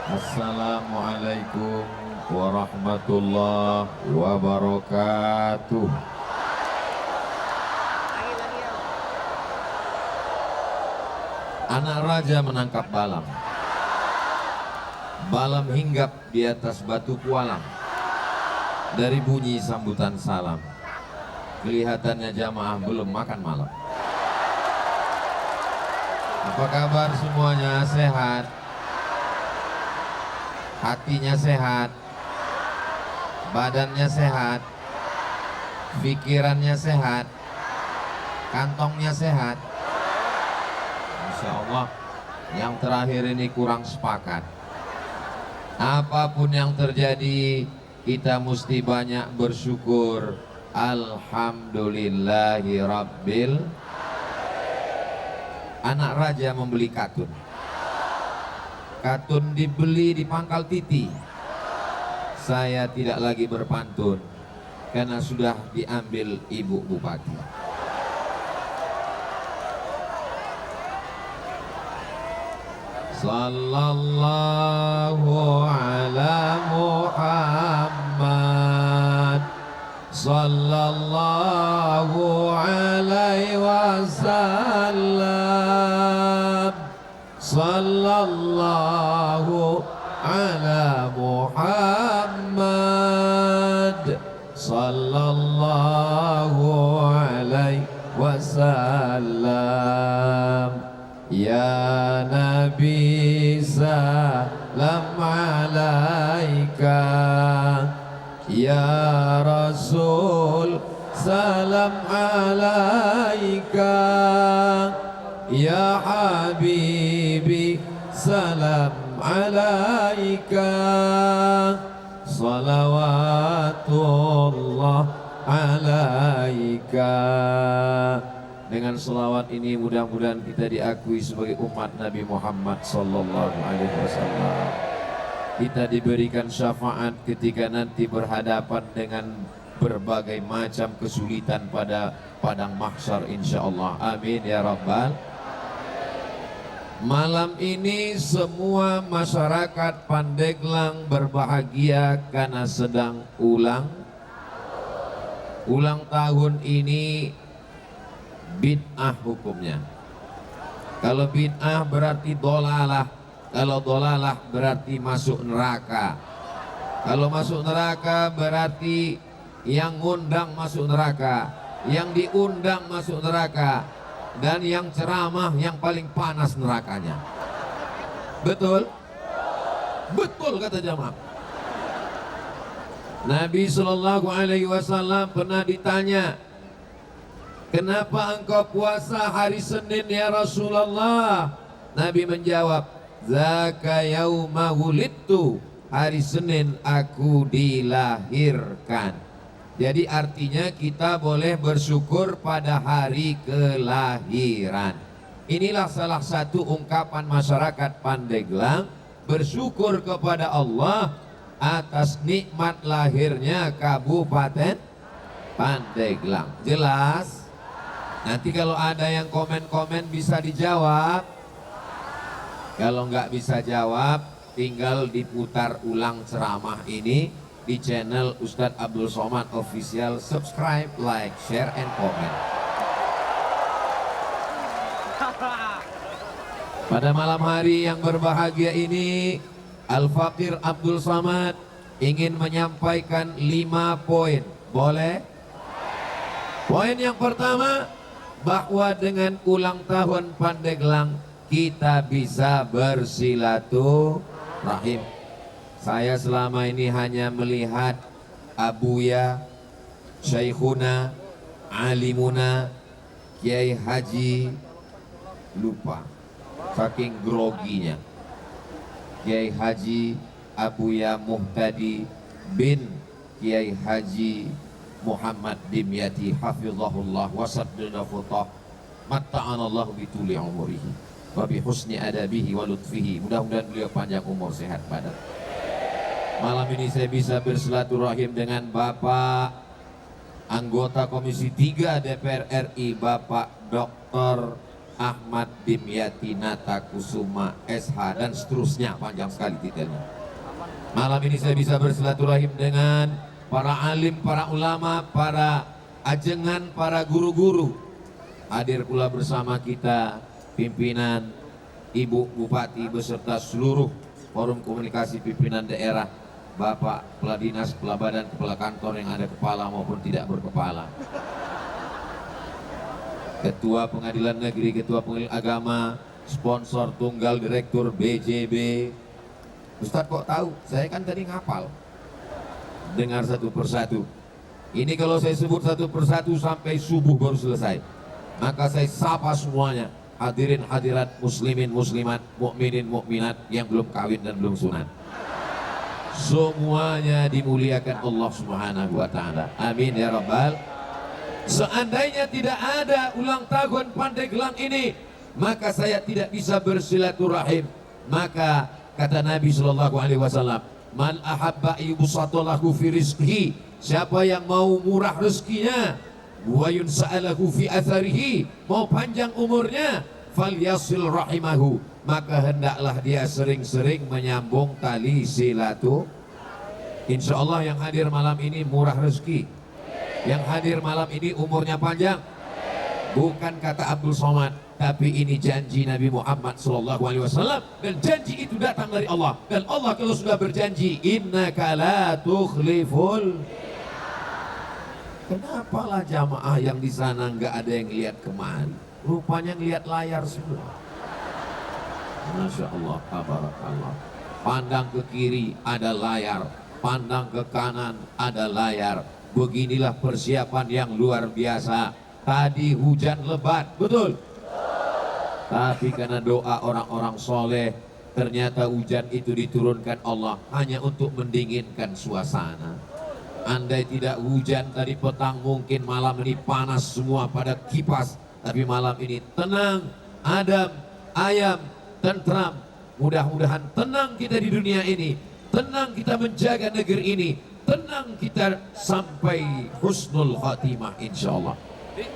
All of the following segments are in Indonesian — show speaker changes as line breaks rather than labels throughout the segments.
Assalamualaikum warahmatullahi wabarakatuh. Anak raja menangkap balam. Balam hinggap di atas batu pualam. Dari bunyi sambutan salam, kelihatannya jamaah belum makan malam. Apa kabar semuanya? Sehat? Hatinya sehat, badannya sehat, pikirannya sehat, kantongnya sehat. Insya Allah. Yang terakhir ini kurang sepakat. Apapun yang terjadi, kita mesti banyak bersyukur. Alhamdulillahi Rabbil. Anak raja membeli katun. Katun dibeli di pangkal titi. Saya tidak lagi berpantun karena sudah diambil ibu bupati. Sallallahu ala Muhammad, sallallahu alaihi wasallam, sallallahu ala Muhammad, sallallahu alaihi wasallam. Ya Nabi salam alaika, ya Rasul salam alaika, ya Habibi salam alaika, salawatullah alaika. Dengan selawat ini mudah-mudahan kita diakui sebagai umat Nabi Muhammad sallallahu alaihi wasallam. Kita diberikan syafaat ketika nanti berhadapan dengan berbagai macam kesulitan pada padang mahsyar insyaallah. Amin ya rabbal. Malam ini semua masyarakat Pandeglang berbahagia karena sedang ulang tahun ini. Bid'ah hukumnya. Kalau bid'ah berarti dolalah. Kalau dolalah berarti masuk neraka. Kalau masuk neraka berarti yang ngundang masuk neraka, yang diundang masuk neraka, dan yang ceramah yang paling panas nerakanya. Betul? Betul kata jamaah. Nabi Shallallahu Alaihi Wasallam pernah ditanya, kenapa engkau puasa hari Senin ya Rasulullah? Nabi menjawab, zaka yauma wulidtu, hari Senin aku dilahirkan. Jadi artinya kita boleh bersyukur pada hari kelahiran. Inilah salah satu ungkapan masyarakat Pandeglang bersyukur kepada Allah atas nikmat lahirnya Kabupaten Pandeglang. Jelas? Nanti kalau ada yang komen-komen bisa dijawab. Kalau nggak bisa jawab, tinggal diputar ulang ceramah ini di channel Ustadz Abdul Somad Official. Subscribe, like, share, and comment. Pada malam hari yang berbahagia ini, Al-Faqir Abdul Somad ingin menyampaikan 5 poin. Boleh? Poin yang pertama, bahwa dengan ulang tahun Pandeglang kita bisa bersilaturahim. Saya selama ini hanya melihat Abuya, Syekhuna, Alimuna, Kiai Haji, lupa saking groginya, Kiai Haji Abuya Muhtadi bin Kiai Haji Muhammad Dimyati hafizahullah wa saddana futah matta'anallahu bituli umurihi wa bihusni adabihi wa lutfihi. Mudah-mudahan beliau panjang umur, sehat badan. Malam ini saya bisa bersilaturahim dengan Bapak anggota Komisi 3 DPR RI, Bapak Dr. Ahmad Dimyati Nata Kusuma SH dan seterusnya, panjang sekali titelnya. Malam ini saya bisa bersilaturahim dengan para alim, para ulama, para ajengan, para guru-guru. Hadir pula bersama kita pimpinan Ibu Bupati beserta seluruh forum komunikasi pimpinan daerah, Bapak Kepala Dinas, Kepala Badan, Kepala Kantor yang ada kepala maupun tidak berkepala, Ketua Pengadilan Negeri, Ketua Pengadilan Agama, sponsor tunggal Direktur BJB. Ustadz kok tahu? Saya kan tadi ngapal. Dengar satu persatu. Ini kalau saya sebut satu persatu sampai subuh baru selesai. Maka saya sapa semuanya. Hadirin hadirat, muslimin muslimat, mukminin mukminat yang belum kawin dan belum sunat. Semuanya dimuliakan Allah Subhanahu wa taala. Amin ya rabbal. Seandainya tidak ada ulang tahun Pandeglang ini, maka saya tidak bisa bersilaturahim. Maka kata Nabi sallallahu alaihi wasallam, "Man ahabba yubsatalahu fi rizqihi," siapa yang mau murah rezekinya, wa yunsa'alahu fi atharihi, mau panjang umurnya, falyasil rahimahu, maka hendaklah dia sering-sering menyambung tali silaturahim. Insyaallah yang hadir malam ini murah rezeki. Yang hadir malam ini umurnya panjang. Bukan kata Abdul Somad, tapi ini janji Nabi Muhammad SAW, dan janji itu datang dari Allah. Dan Allah kalau sudah berjanji, innaka la tukhliful. Kenapalah jamaah yang di sana nggak ada yang lihat kemari? Rupanya ngelihat layar semua. Masya Allah, tabarakallah. Pandang ke kiri ada layar, pandang ke kanan ada layar. Beginilah persiapan yang luar biasa. Tadi hujan lebat, betul? Tapi karena doa orang-orang soleh, ternyata hujan itu diturunkan Allah hanya untuk mendinginkan suasana. Andai tidak hujan tadi petang, mungkin malam ini panas semua pada kipas. Tapi malam ini tenang, adem, ayam, tentram. Mudah-mudahan tenang kita di dunia ini, tenang kita menjaga negeri ini, tenang kita sampai husnul khatimah insyaallah.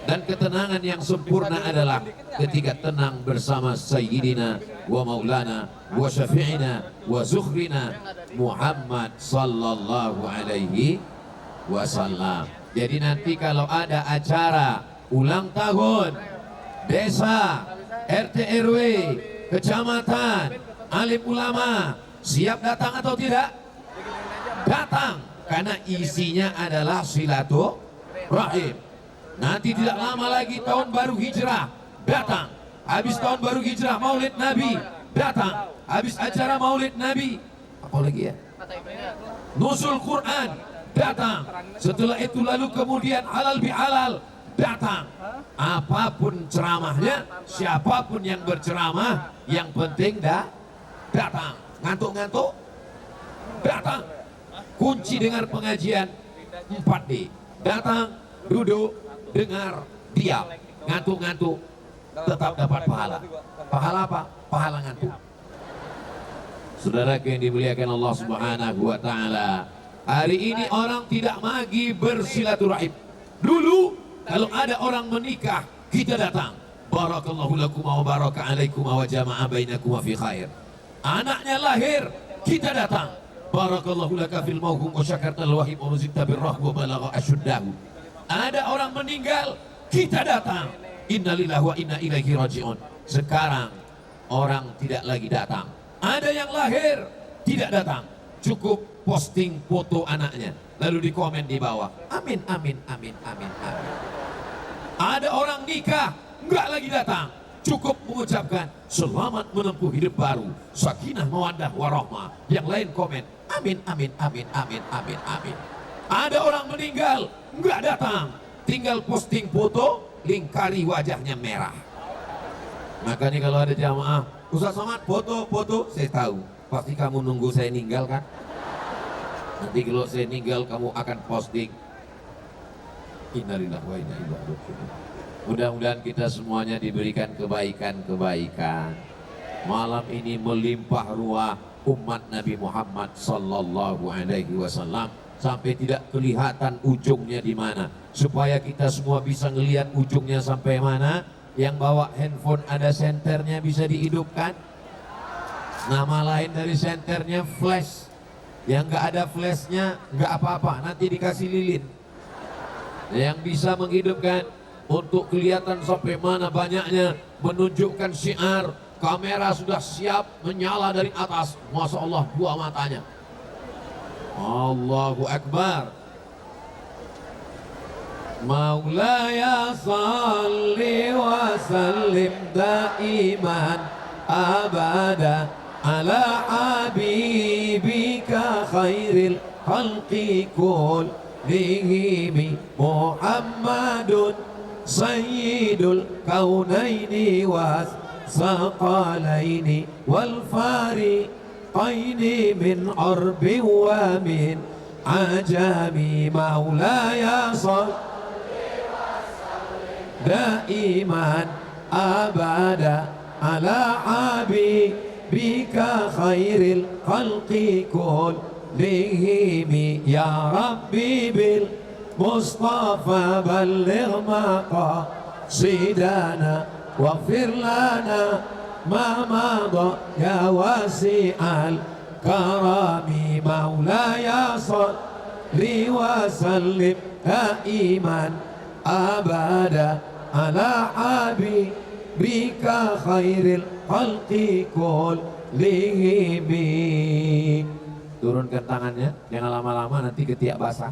Dan ketenangan yang sempurna adalah ketika tenang bersama Sayyidina wa Maulana wa Syafi'ina wa Zukhrina Muhammad sallallahu alaihi wasallam. Jadi nanti kalau ada acara ulang tahun desa, RT RW, kecamatan, alim ulama, siap datang atau tidak? Datang. Karena isinya adalah silaturahim. Nanti tidak lama lagi tahun baru hijrah, datang. Habis tahun baru hijrah maulid Nabi, datang. Habis acara maulid Nabi, apalagi ya, nusul Quran, datang. Setelah itu lalu kemudian halal bihalal, datang. Apapun ceramahnya, siapapun yang berceramah, yang penting datang. Ngantuk-ngantuk, datang. Kunci dengar pengajian 4D. Datang, duduk, dengar, diam. Ngantuk-ngantuk, tetap dapat pahala. Pahala apa? Pahala ngantuk. Saudara yang dimuliakan Allah Subhanahu wa taala, hari ini orang tidak lagi bersilaturahim. Dulu kalau ada orang menikah, kita datang. Barakallahu lakum wa baraka alaikum wa jama'a bainakum fi khair. Anaknya lahir, kita datang. Barakallahu laka fil mauhum wa syakartal wahib wa ruzikta birrah wa balagha asyuddahu. Ada orang meninggal, kita datang. Innalillahi wa inna ilaihi raji'un. Sekarang orang tidak lagi datang. Ada yang lahir, tidak datang. Cukup posting foto anaknya, lalu di komen di bawah, amin amin amin amin amin. Ada orang nikah, enggak lagi datang. Cukup mengucapkan selamat menempuh hidup baru, sakinah mawaddah warahmah. Yang lain komen amin amin amin amin amin amin. Ada orang meninggal, enggak datang, tinggal posting foto, lingkari wajahnya merah. Makanya kalau ada jamaah, Ustaz Somad foto, saya tahu pasti kamu nunggu saya ninggal kan. Nanti kalau saya ninggal kamu akan posting. Innalillahi wa inna ilaihi raji'un. Mudah-mudahan kita semuanya diberikan kebaikan-kebaikan. Malam ini melimpah ruah umat Nabi Muhammad sallallahu alaihi wasallam sampai tidak kelihatan ujungnya di mana. Supaya kita semua bisa ngelihat ujungnya sampai mana, Yang bawa handphone ada senternya bisa dihidupkan? Nama lain dari senternya flash. Yang nggak ada flashnya nggak apa-apa, nanti dikasih lilin. Yang bisa menghidupkan untuk kelihatan sampai mana banyaknya, menunjukkan syiar. Kamera sudah siap menyala dari atas. Masya Allah, dua matanya. Allahu Akbar. Maulaya salli wa sallim daiman abada ala habibika khairil khalqi kullihim Muhammadun sayyidul kaunaini was saqalaini wal fariqaini min arbi wa min ajami maulaya salli daiman abada ala habibika khairil khalqi kullihim ya rabbi bil mustafa balligh maqasidana waghfir lana ma madha ya wasi'al karami maulaya salli wa sallim daiman abada ala habibika khairil khalqi kullihim. Turunkan tangannya, jangan lama-lama nanti ketiak basah.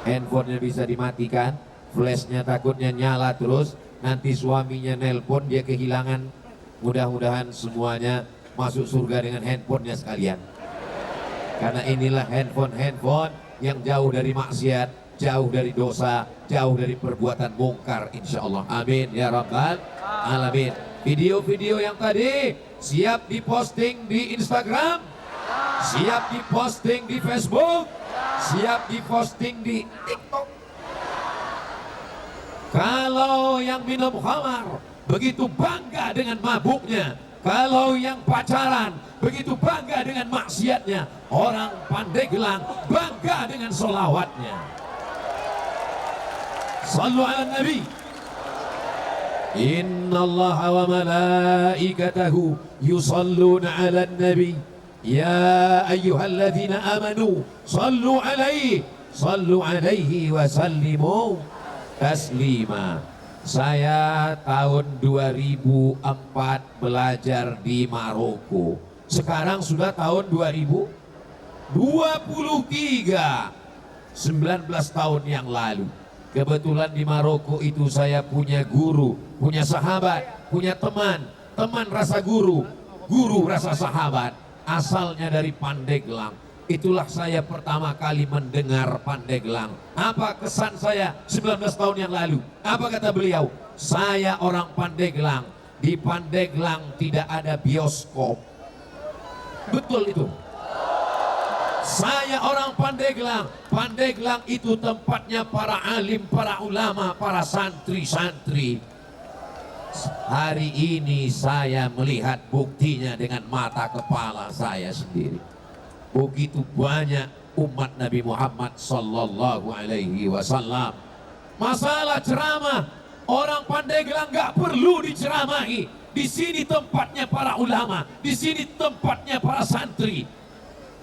Handphonenya bisa dimatikan, flashnya takutnya nyala terus, nanti suaminya nelpon dia kehilangan. Mudah-mudahan semuanya masuk surga dengan handphonenya sekalian. Karena inilah handphone yang jauh dari maksiat, jauh dari dosa, jauh dari perbuatan mungkar, insya Allah. Amin ya rabbal alamin. Video-video yang tadi siap diposting di Instagram, siap diposting di Facebook, siap diposting di TikTok. Kalau yang minum khamar begitu bangga dengan mabuknya, kalau yang pacaran begitu bangga dengan maksiatnya, orang Pandeglang bangga dengan sholawatnya. Sallu ala Nabi. Inna Allah wa malaikatahu yusalluna ala Nabi. Ya ayyuhalladzina amanu sallu alaihi wa sallimu taslima. Saya tahun 2004 belajar di Maroko. Sekarang sudah tahun 2023, 19 tahun yang lalu. Kebetulan di Maroko itu saya punya guru, punya sahabat, punya teman rasa guru, guru rasa sahabat. Asalnya dari Pandeglang. Itulah saya pertama kali mendengar Pandeglang. Apa kesan saya 19 tahun yang lalu? Apa kata beliau? Saya orang Pandeglang. Di Pandeglang tidak ada bioskop. Betul itu. Saya orang Pandeglang. Pandeglang itu tempatnya para alim, para ulama, para santri-santri. Hari ini saya melihat buktinya dengan mata kepala saya sendiri. Begitu banyak umat Nabi Muhammad sallallahu alaihi wasallam. Masalah ceramah, orang Pandeglang nggak perlu diceramahi. Di sini tempatnya para ulama, di sini tempatnya para santri.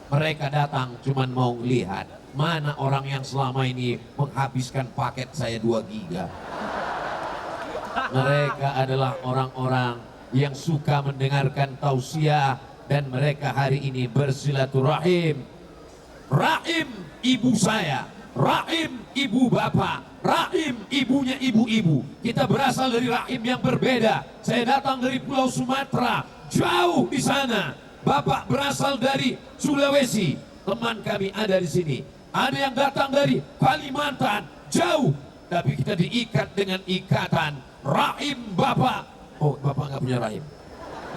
Mereka datang cuman mau lihat mana orang yang selama ini menghabiskan paket saya 2 giga. Mereka adalah orang-orang yang suka mendengarkan tausiah dan mereka hari ini bersilaturahim. Rahim ibu saya, rahim ibu bapak, rahim ibunya ibu-ibu. Kita berasal dari rahim yang berbeda. Saya datang dari Pulau Sumatera, jauh di sana. Bapak berasal dari Sulawesi, teman kami ada di sini. Ada yang datang dari Kalimantan, jauh, tapi kita diikat dengan ikatan rahim bapak. Oh, bapak nggak punya rahim.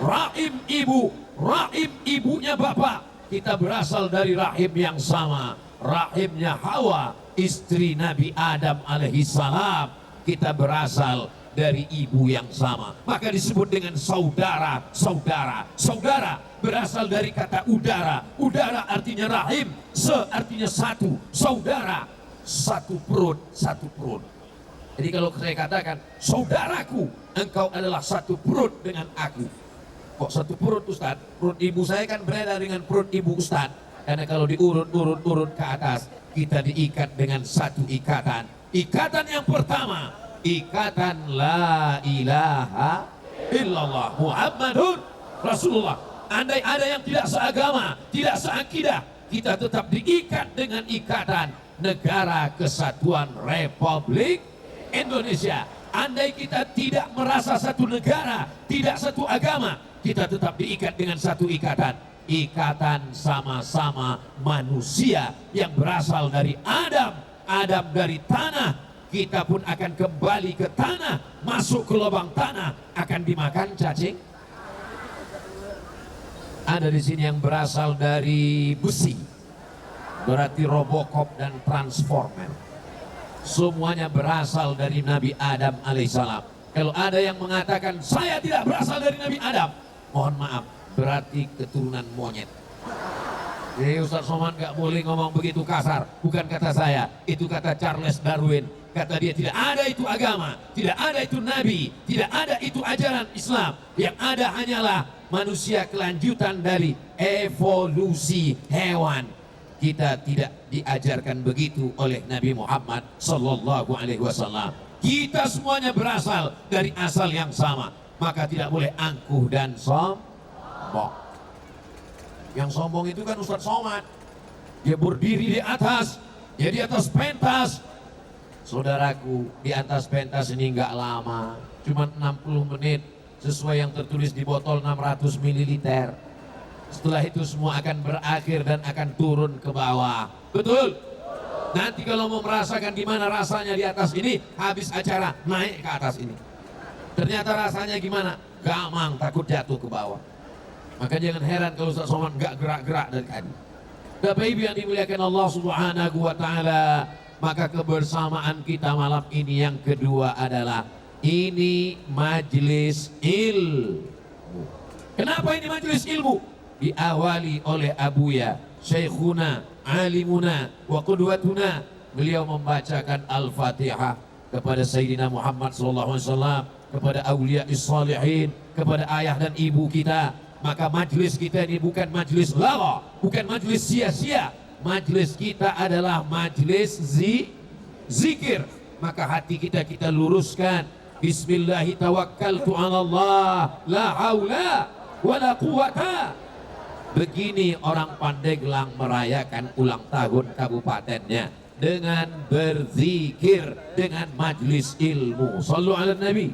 Rahim ibu, rahim ibunya bapak. Kita berasal dari rahim yang sama, rahimnya Hawa, istri Nabi Adam alaihissalam. Kita berasal dari ibu yang sama, maka disebut dengan saudara. Saudara berasal dari kata udara. Udara artinya rahim, artinya satu. Saudara, satu perut. Jadi kalau saya katakan, saudaraku, engkau adalah satu perut dengan aku. Kok satu perut Ustaz? Perut ibu saya kan berada dengan perut ibu Ustaz. Karena kalau diurut-urut ke atas, kita diikat dengan satu ikatan. Ikatan yang pertama, ikatan la ilaha illallah Muhammadun Rasulullah. Andai ada yang tidak seagama, tidak seakidah, kita tetap diikat dengan ikatan Negara Kesatuan Republik Indonesia. Andai kita tidak merasa satu negara, tidak satu agama, kita tetap diikat dengan satu ikatan. Ikatan sama-sama manusia yang berasal dari Adam. Adam dari tanah, kita pun akan kembali ke tanah, masuk ke lubang tanah, akan dimakan cacing. Ada di sini yang berasal dari besi, berarti Robocop dan Transformer. Semuanya berasal dari Nabi Adam alaihissalam. Kalau ada yang mengatakan saya tidak berasal dari Nabi Adam, mohon maaf, berarti keturunan monyet. Jadi Ustaz Somad gak boleh ngomong begitu kasar. Bukan kata saya, itu kata Charles Darwin. Kata dia, tidak ada itu agama, tidak ada itu nabi, tidak ada itu ajaran Islam. Yang ada hanyalah manusia kelanjutan dari evolusi hewan. Kita tidak diajarkan begitu oleh Nabi Muhammad sallallahu alaihi wasallam. Kita semuanya berasal dari asal yang sama, maka tidak boleh angkuh dan sombong. Yang sombong itu kan Ustaz Somad. Dia berdiri di atas, dia di atas pentas. Saudaraku, di atas pentas ini enggak lama, cuma 60 menit sesuai yang tertulis di botol 600 ml. Setelah itu semua akan berakhir dan akan turun ke bawah. Betul? Nanti kalau mau merasakan gimana rasanya di atas ini, habis acara naik ke atas ini. Ternyata rasanya gimana? Gamang, takut jatuh ke bawah. Maka jangan heran kalau Ustaz Somad nggak gerak-gerak dari tadi. Bapak Ibu yang dimuliakan Allah Subhanahu wa Ta'ala, maka kebersamaan kita malam ini yang kedua adalah ini majelis ilmu. Kenapa ini majelis ilmu? Diawali oleh Abuya, Syekhuna, Alimuna, wa Qudwatuna. Beliau membacakan Al-Fatihah kepada Sayyidina Muhammad SAW, kepada awliya salihin, kepada ayah dan ibu kita. Maka majelis kita ini bukan majelis lawa, bukan majelis sia-sia. Majelis kita adalah majelis zikir. Maka hati kita luruskan. Bismillahirrahmanirrahim. La haula wa la quwata. Begini orang Pandeglang merayakan ulang tahun kabupatennya, dengan berzikir, dengan majelis ilmu. Shallu ala Nabi.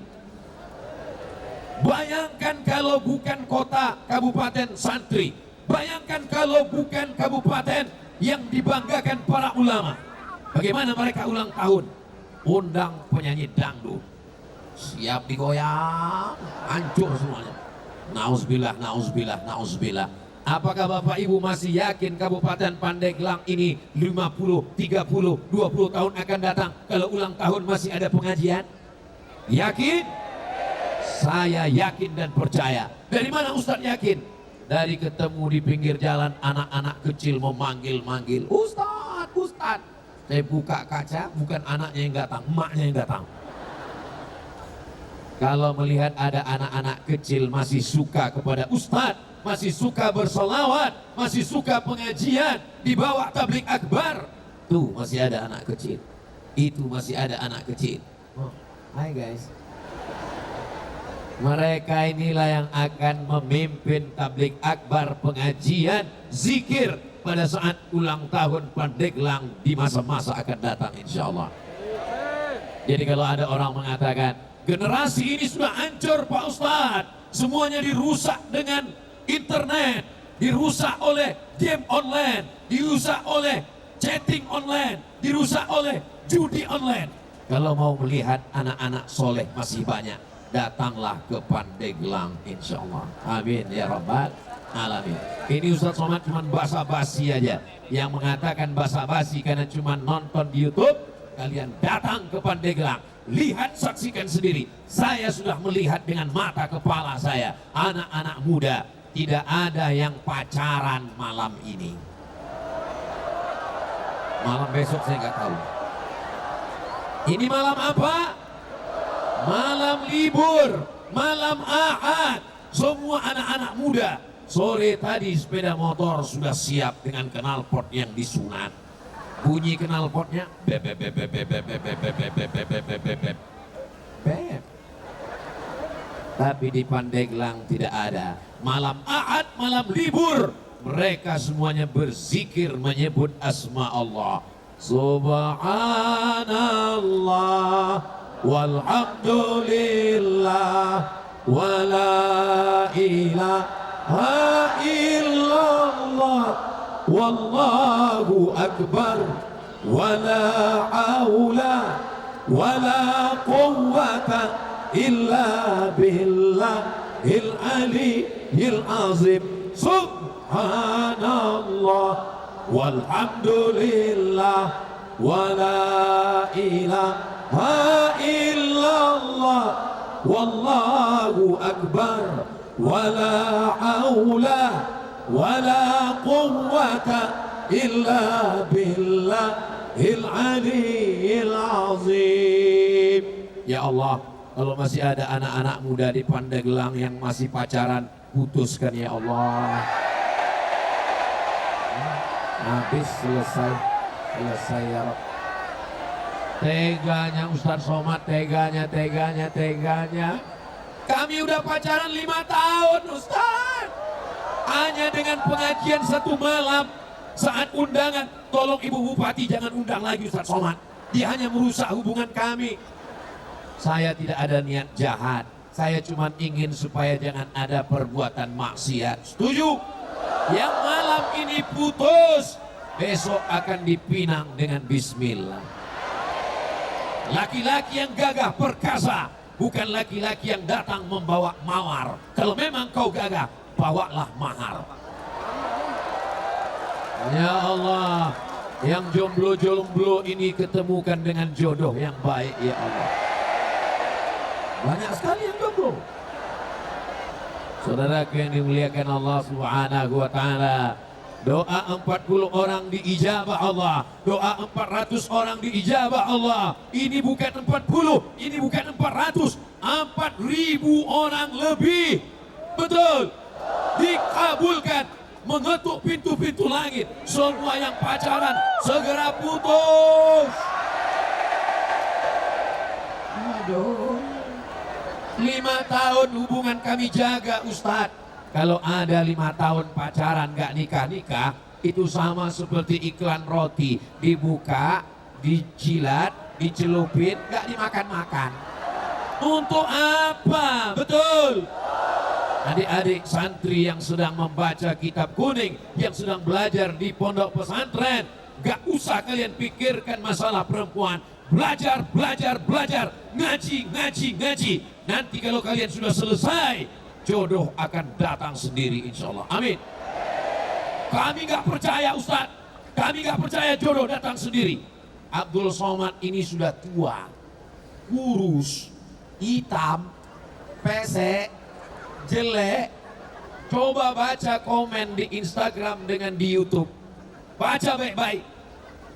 Bayangkan kalau bukan kota kabupaten santri, bayangkan kalau bukan kabupaten yang dibanggakan para ulama. Bagaimana mereka ulang tahun? Undang penyanyi dangdut, siap digoyang, hancur semuanya. Nauzubillah, nauzubillah, nauzubillah. Apakah Bapak Ibu masih yakin Kabupaten Pandeglang ini 50, 30, 20 tahun akan datang kalau ulang tahun masih ada pengajian? Yakin? Saya yakin dan percaya. Dari mana Ustaz yakin? Dari ketemu di pinggir jalan anak-anak kecil memanggil-manggil, Ustaz, Ustaz. Saya buka kaca, bukan anaknya yang datang, emaknya yang datang. Kalau melihat ada anak-anak kecil masih suka kepada Ustaz, masih suka bersolawat, masih suka pengajian, dibawa tablik akbar, tuh masih ada anak kecil. Itu masih ada anak kecil. Oh, hai guys. Mereka inilah yang akan memimpin tablik akbar, pengajian, zikir pada saat ulang tahun Pandeglang di masa-masa akan datang insya Allah. Jadi kalau ada orang mengatakan generasi ini sudah hancur Pak Ustadz, semuanya dirusak dengan internet, dirusak oleh game online, dirusak oleh chatting online, dirusak oleh judi online. Kalau mau melihat anak-anak soleh masih banyak, datanglah ke Pandeglang insya Allah. Amin ya rabbal alamin. Ini Ustaz Somad cuma basa-basi aja. Yang mengatakan basa-basi karena cuma nonton di YouTube, kalian datang ke Pandeglang, lihat, saksikan sendiri. Saya sudah melihat dengan mata kepala saya, anak-anak muda. Tidak ada yang pacaran malam ini. Malam besok saya nggak tahu. Ini malam apa? Malam libur, malam Ahad. Semua anak-anak muda sore tadi sepeda motor sudah siap dengan knalpot yang disunat. Bunyi knalpotnya bep bep bep bep bep bep bep bep bep bep bep bep bep bep. Bep. Tapi di Pandeglang tidak ada. Malam Ahad, malam libur, mereka semuanya berzikir menyebut asma Allah. Subhanallah walhamdulillah wala ilaha illallah wallahu akbar wala haula wala quwwata illa billahil aliyyil azim. Subhanallah walhamdulillah wala ilaha illallah wallahu akbar wala haula wala quwwata illa billahil aliyyil azim. Ya Allah, kalau masih ada anak-anak muda di Pandeglang yang masih pacaran, putuskan ya Allah. Habis, selesai ya Rabb. Teganya Ustadz Somad, teganya. Kami udah pacaran 5 tahun Ustadz. Hanya dengan pengajian 1 malam. Saat undangan, tolong Ibu Bupati jangan undang lagi Ustadz Somad. Dia hanya merusak hubungan kami. Saya tidak ada niat jahat. Saya cuma ingin supaya jangan ada perbuatan maksiat. Setuju? Yang malam ini putus, besok akan dipinang dengan bismillah. Laki-laki yang gagah perkasa, bukan laki-laki yang datang membawa mawar. Kalau memang kau gagah, bawalah mahar. Ya Allah, yang jomblo-jomblo ini ketemukan dengan jodoh yang baik ya Allah. Banyak sekali yang jomblo. Saudaraku yang dimuliakan Allah Subhanahu wa taala, doa 40 orang diijabah Allah, doa 400 orang diijabah Allah. Ini bukan 40, ini bukan 400, 4.000 orang lebih. Betul, dikabulkan, mengetuk pintu-pintu langit. Semua yang pacaran segera putus. Aduh, 5 tahun hubungan kami jaga Ustadz. Kalau ada 5 tahun pacaran gak nikah-nikah, itu sama seperti iklan roti. Dibuka, dijilat, dicelupin, gak dimakan-makan. Untuk apa? Betul. Adik-adik santri yang sedang membaca kitab kuning, yang sedang belajar di pondok pesantren, gak usah kalian pikirkan masalah perempuan. Belajar, ngaji. Nanti kalau kalian sudah selesai, jodoh akan datang sendiri insya Allah. Amin. Kami gak percaya Ustadz, kami gak percaya jodoh datang sendiri. Abdul Somad ini sudah tua, kurus, hitam, pesek, jelek. Coba baca komen di Instagram dengan di YouTube. Baca baik-baik.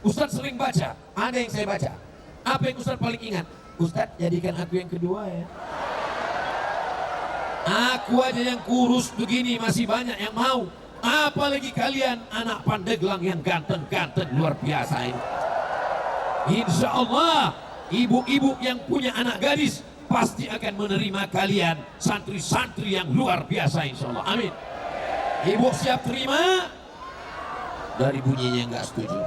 Ustadz sering baca, ada yang saya baca. Apa yang Ustadz paling ingat? Ustadz jadikan aku yang kedua ya. Aku aja yang kurus begini masih banyak yang mau. Apalagi kalian anak Pandeglang yang ganteng-ganteng luar biasa ini. Insya Allah ibu-ibu yang punya anak gadis pasti akan menerima kalian santri-santri yang luar biasa insya Allah. Amin. Ibu siap terima? Dari bunyinya nggak setuju.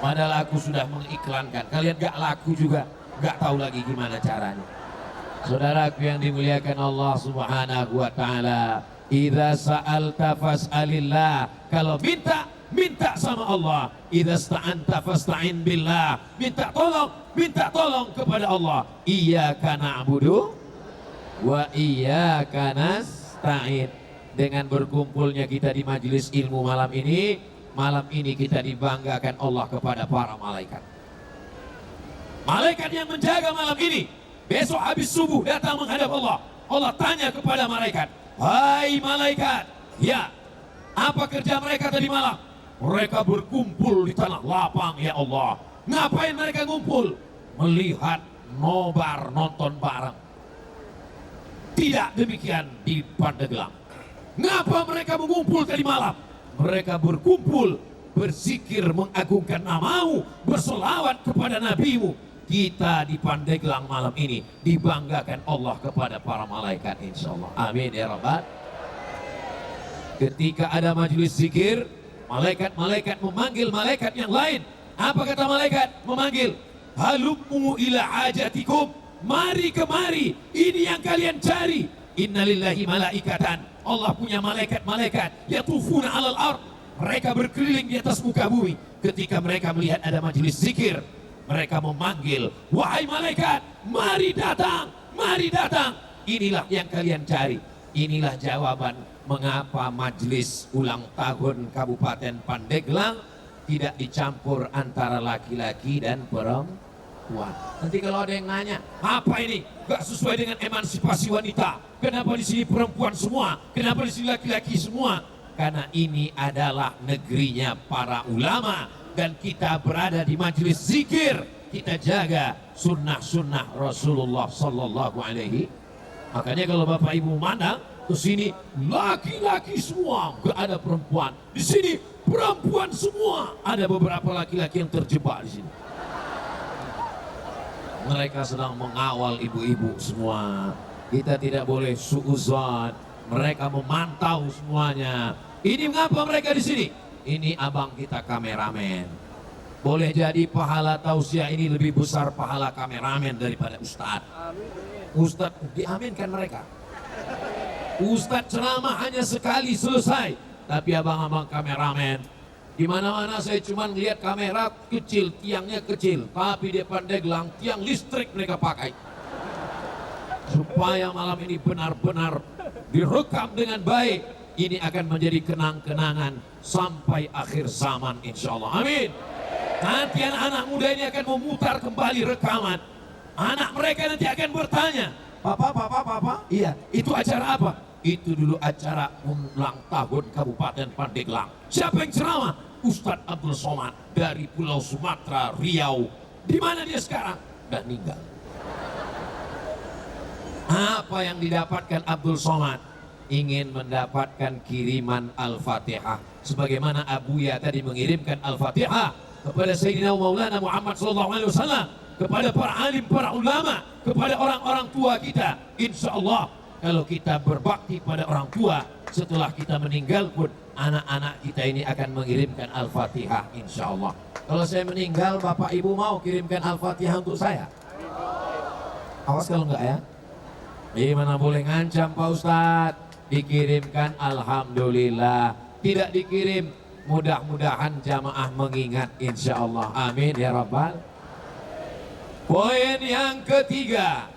Padahal aku sudah mengiklankan. Kalian gak laku juga, gak tahu lagi gimana caranya. Saudaraku yang dimuliakan Allah Subhanahu wa taala, idza sa'alta fas'alillah. Kalau minta sama Allah. Idza sta'anta fasta'in billah. Minta tolong kepada Allah. Iyyaka na'budu wa iyyaka nasta'in. Dengan berkumpulnya kita di majelis ilmu malam ini kita dibanggakan Allah kepada para malaikat. Malaikat yang menjaga malam ini, besok habis subuh datang menghadap Allah. Allah tanya kepada malaikat, hai malaikat, ya, apa kerja mereka tadi malam? Mereka berkumpul di tanah lapang ya Allah. Ngapain mereka ngumpul? melihat nobar nonton bareng. Tidak demikian di Pandeglang. Ngapa mereka mengumpul tadi malam? Mereka berkumpul, berzikir, mengagungkan namamu, berselawat kepada nabimu. Kita di Pandeglang malam ini dibanggakan Allah kepada para malaikat, insya Allah. Amin ya Rabbal. Ketika ada majelis zikir, malaikat-malaikat memanggil malaikat yang lain. Apa kata malaikat? Memanggil, halummu ila hajatikum, mari kemari, ini yang kalian cari. Innalillahi malaikatan, Allah punya malaikat-malaikat yatufuna alal ard, mereka berkeliling di atas muka bumi. Ketika mereka melihat ada majelis zikir, mereka memanggil, wahai malaikat, mari datang, mari datang, inilah yang kalian cari. Inilah jawaban mengapa majelis ulang tahun Kabupaten Pandeglang tidak dicampur antara laki-laki dan perempuan. Nanti kalau ada yang nanya, apa ini? Gak sesuai dengan emansipasi wanita. Kenapa di sini perempuan semua? Kenapa di sini laki-laki semua? Karena ini adalah negerinya para ulama dan kita berada di majelis zikir. Kita jaga sunnah-sunnah Rasulullah Sallallahu Alaihi. Makanya kalau Bapak Ibu mandang ke sini laki-laki semua, gak ada perempuan. Di sini perempuan semua, ada beberapa laki-laki yang terjebak di sini. Mereka sedang mengawal ibu-ibu semua. Kita tidak boleh suuzon. Mereka memantau semuanya. Ini mengapa mereka di sini? Ini abang kita kameramen. Boleh jadi pahala tausiah ini lebih besar pahala kameramen daripada ustadz. Ustadz diaminkan mereka. Ustadz ceramah hanya sekali selesai. Tapi abang-abang kameramen, di mana-mana saya cuma lihat kamera kecil, tiangnya kecil, tapi di Pandeglang tiang listrik mereka pakai. Supaya malam ini benar-benar direkam dengan baik. Ini akan menjadi kenang-kenangan sampai akhir zaman, insya Allah. Amin. Nanti anak-anak muda ini akan memutar kembali rekaman. Anak mereka nanti akan bertanya, Papa, iya, itu acara apa? Itu dulu acara ulang tahun Kabupaten Pandeglang. Siapa yang ceramah? Ustadz Abdul Somad dari Pulau Sumatera, Riau. Di mana dia sekarang? Udah meninggal. Apa yang didapatkan Abdul Somad? Ingin mendapatkan kiriman Al-Fatihah. Sebagaimana Abuya tadi mengirimkan Al-Fatihah kepada Sayyidina Maulana Muhammad SAW, kepada para alim, para ulama, kepada orang-orang tua kita. Insya Allah kalau kita berbakti pada orang tua, setelah kita meninggal pun anak-anak kita ini akan mengirimkan Al-Fatihah, insya Allah. Kalau saya meninggal, Bapak Ibu mau kirimkan Al-Fatihah untuk saya? Awas kalau enggak ya. Gimana boleh ngancam Pak Ustadz? Dikirimkan, alhamdulillah. Tidak dikirim, mudah-mudahan jamaah mengingat, insya Allah. Amin ya Rabbal. Poin yang ketiga,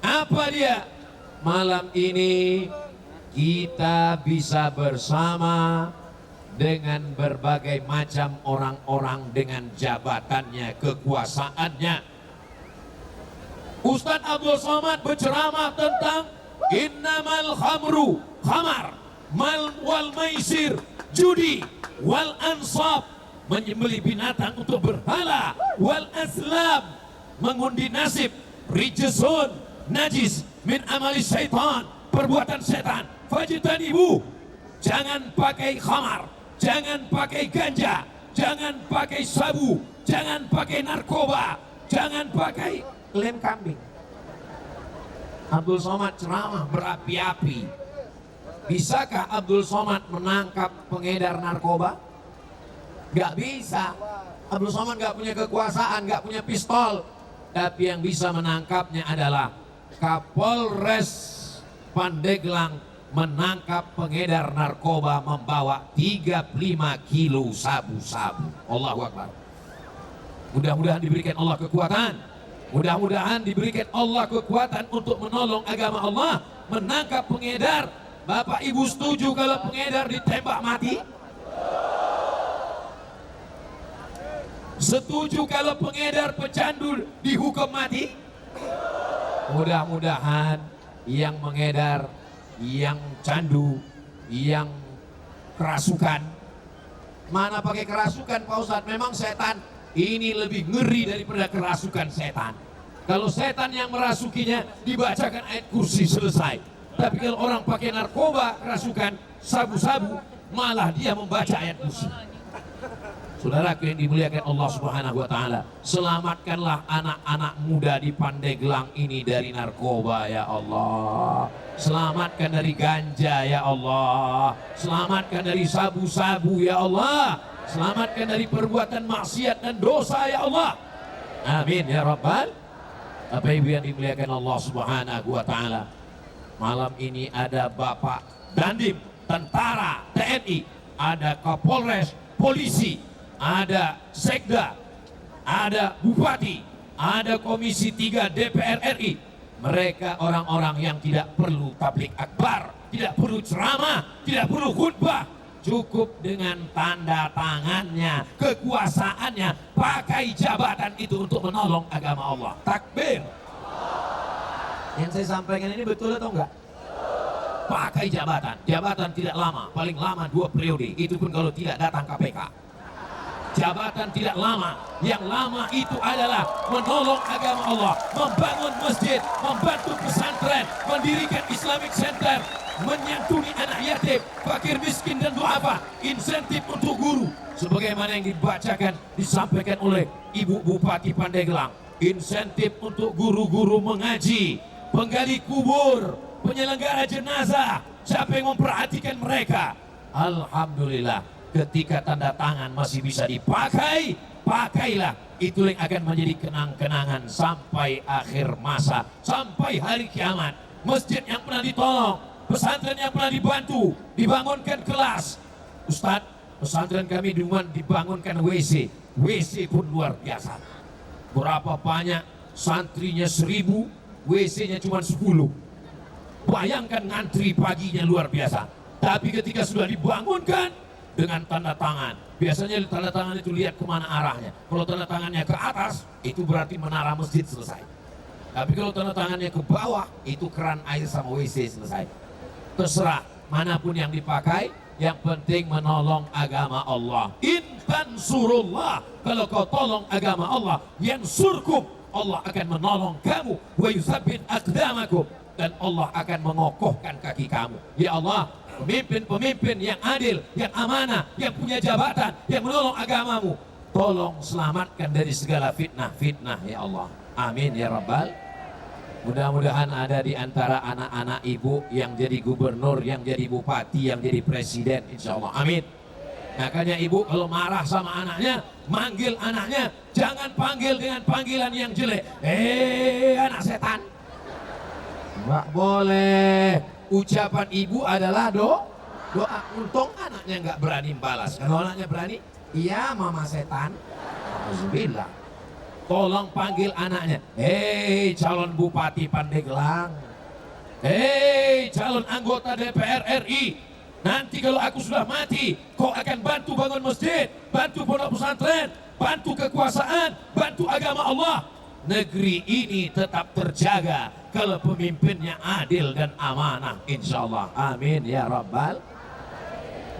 apa dia? Malam ini kita bisa bersama dengan berbagai macam orang-orang dengan jabatannya, kekuasaannya. Ustadz Abdul Somad berceramah tentang innamal khamru, khamar, wal maisir, judi, wal ansab, menyembelih binatang untuk berhala, wal aslam, mengundi nasib, rijsun, najis, min amali syaitan, perbuatan setan. Fajtanibu, jangan pakai khamar, jangan pakai ganja, jangan pakai sabu, jangan pakai narkoba, jangan pakai lem kambing. Abdul Somad ceramah berapi-api. Bisakah Abdul Somad menangkap pengedar narkoba? Gak bisa. Abdul Somad gak punya kekuasaan, gak punya pistol. Tapi yang bisa menangkapnya adalah Kapolres Pandeglang menangkap pengedar narkoba membawa 35 kilo sabu-sabu. Allahu Akbar. Mudah-mudahan diberikan Allah kekuatan. Mudah-mudahan diberikan Allah kekuatan untuk menolong agama Allah, menangkap pengedar. Bapak Ibu setuju kalau pengedar ditembak mati? Setuju kalau pengedar pecandu dihukum mati? Mudah-mudahan yang mengedar, yang candu, yang kerasukan. Mana pakai kerasukan Pak Ustadz? Memang setan. Ini lebih ngeri daripada kerasukan setan. Kalau setan yang merasukinya dibacakan ayat kursi selesai. Tapi kalau orang pakai narkoba, kerasukan, sabu-sabu, malah dia membaca ayat kursi. Saudaraku yang dimuliakan Allah Subhanahu wa taala, selamatkanlah anak-anak muda di Pandeglang ini dari narkoba ya Allah. Selamatkan dari ganja ya Allah. Selamatkan dari sabu-sabu ya Allah. Selamatkan dari perbuatan maksiat dan dosa ya Allah. Amin ya rabbal. Bapak Ibu yang dimuliakan Allah Subhanahu wa taala, malam ini ada Bapak Dandim, tentara, TNI, ada Kapolres, polisi, ada Sekda, ada Bupati, ada Komisi 3 DPR RI. Mereka orang-orang yang tidak perlu tablik akbar, tidak perlu ceramah, tidak perlu khutbah. Cukup dengan tanda tangannya, kekuasaannya, pakai jabatan itu untuk menolong agama Allah. Takbir. Yang saya sampaikan ini betul atau enggak? Pakai jabatan. Jabatan tidak lama, paling lama 2 periode. Itu pun kalau tidak datang KPK. Jabatan tidak lama. Yang lama itu adalah menolong agama Allah, membangun masjid, membantu pesantren, mendirikan Islamic Center, menyantuni anak yatim, fakir miskin dan duafa, insentif untuk guru. Sebagaimana yang dibacakan, disampaikan oleh Ibu Bupati Pandeglang. Insentif untuk guru-guru mengaji, penggali kubur, penyelenggara jenazah, siapa yang memperhatikan mereka. Alhamdulillah, ketika tanda tangan masih bisa dipakai, pakailah. Itu yang akan menjadi kenang-kenangan sampai akhir masa, sampai hari kiamat. Masjid yang pernah ditolong, pesantren yang pernah dibantu, dibangunkan kelas. Ustadz, pesantren kami dibangunkan WC. WC pun luar biasa. Berapa banyak santrinya 1000, WC-nya cuma 10. Bayangkan ngantri paginya luar biasa. Tapi ketika sudah dibangunkan dengan tanda tangan, biasanya tanda tangan itu lihat kemana arahnya. Kalau tanda tangannya ke atas, itu berarti menara masjid selesai. Tapi kalau tanda tangannya ke bawah, itu keran air sama WC selesai. Terserah manapun yang dipakai, yang penting menolong agama Allah. Intan surullah, kalau kau tolong agama Allah, yang surkum, Allah akan menolong kamu. Wa yusabbit aqdamakum, dan Allah akan mengokohkan kaki kamu. Ya Allah, pemimpin-pemimpin yang adil, yang amanah, yang punya jabatan, yang menolong agamamu, tolong selamatkan dari segala fitnah-fitnah ya Allah. Amin ya rabbal. Mudah-mudahan ada di antara anak-anak ibu yang jadi gubernur, yang jadi bupati, yang jadi presiden, insya Allah. Amin. Makanya ibu kalau marah sama anaknya, manggil anaknya, jangan panggil dengan panggilan yang jelek. Anak setan. Nggak boleh. Ucapan ibu adalah doa. Untung anaknya nggak berani balas. Kalau anaknya berani, iya mama setan. Alhamdulillah. Tolong panggil anaknya. Hei calon bupati Pandeglang. Hei calon anggota DPR RI. Nanti kalau aku sudah mati, kau akan bantu bangun masjid, bantu pondok pesantren, bantu kekuasaan, bantu agama Allah. Negeri ini tetap terjaga kalau pemimpinnya adil dan amanah, insya Allah. Amin ya rabbal.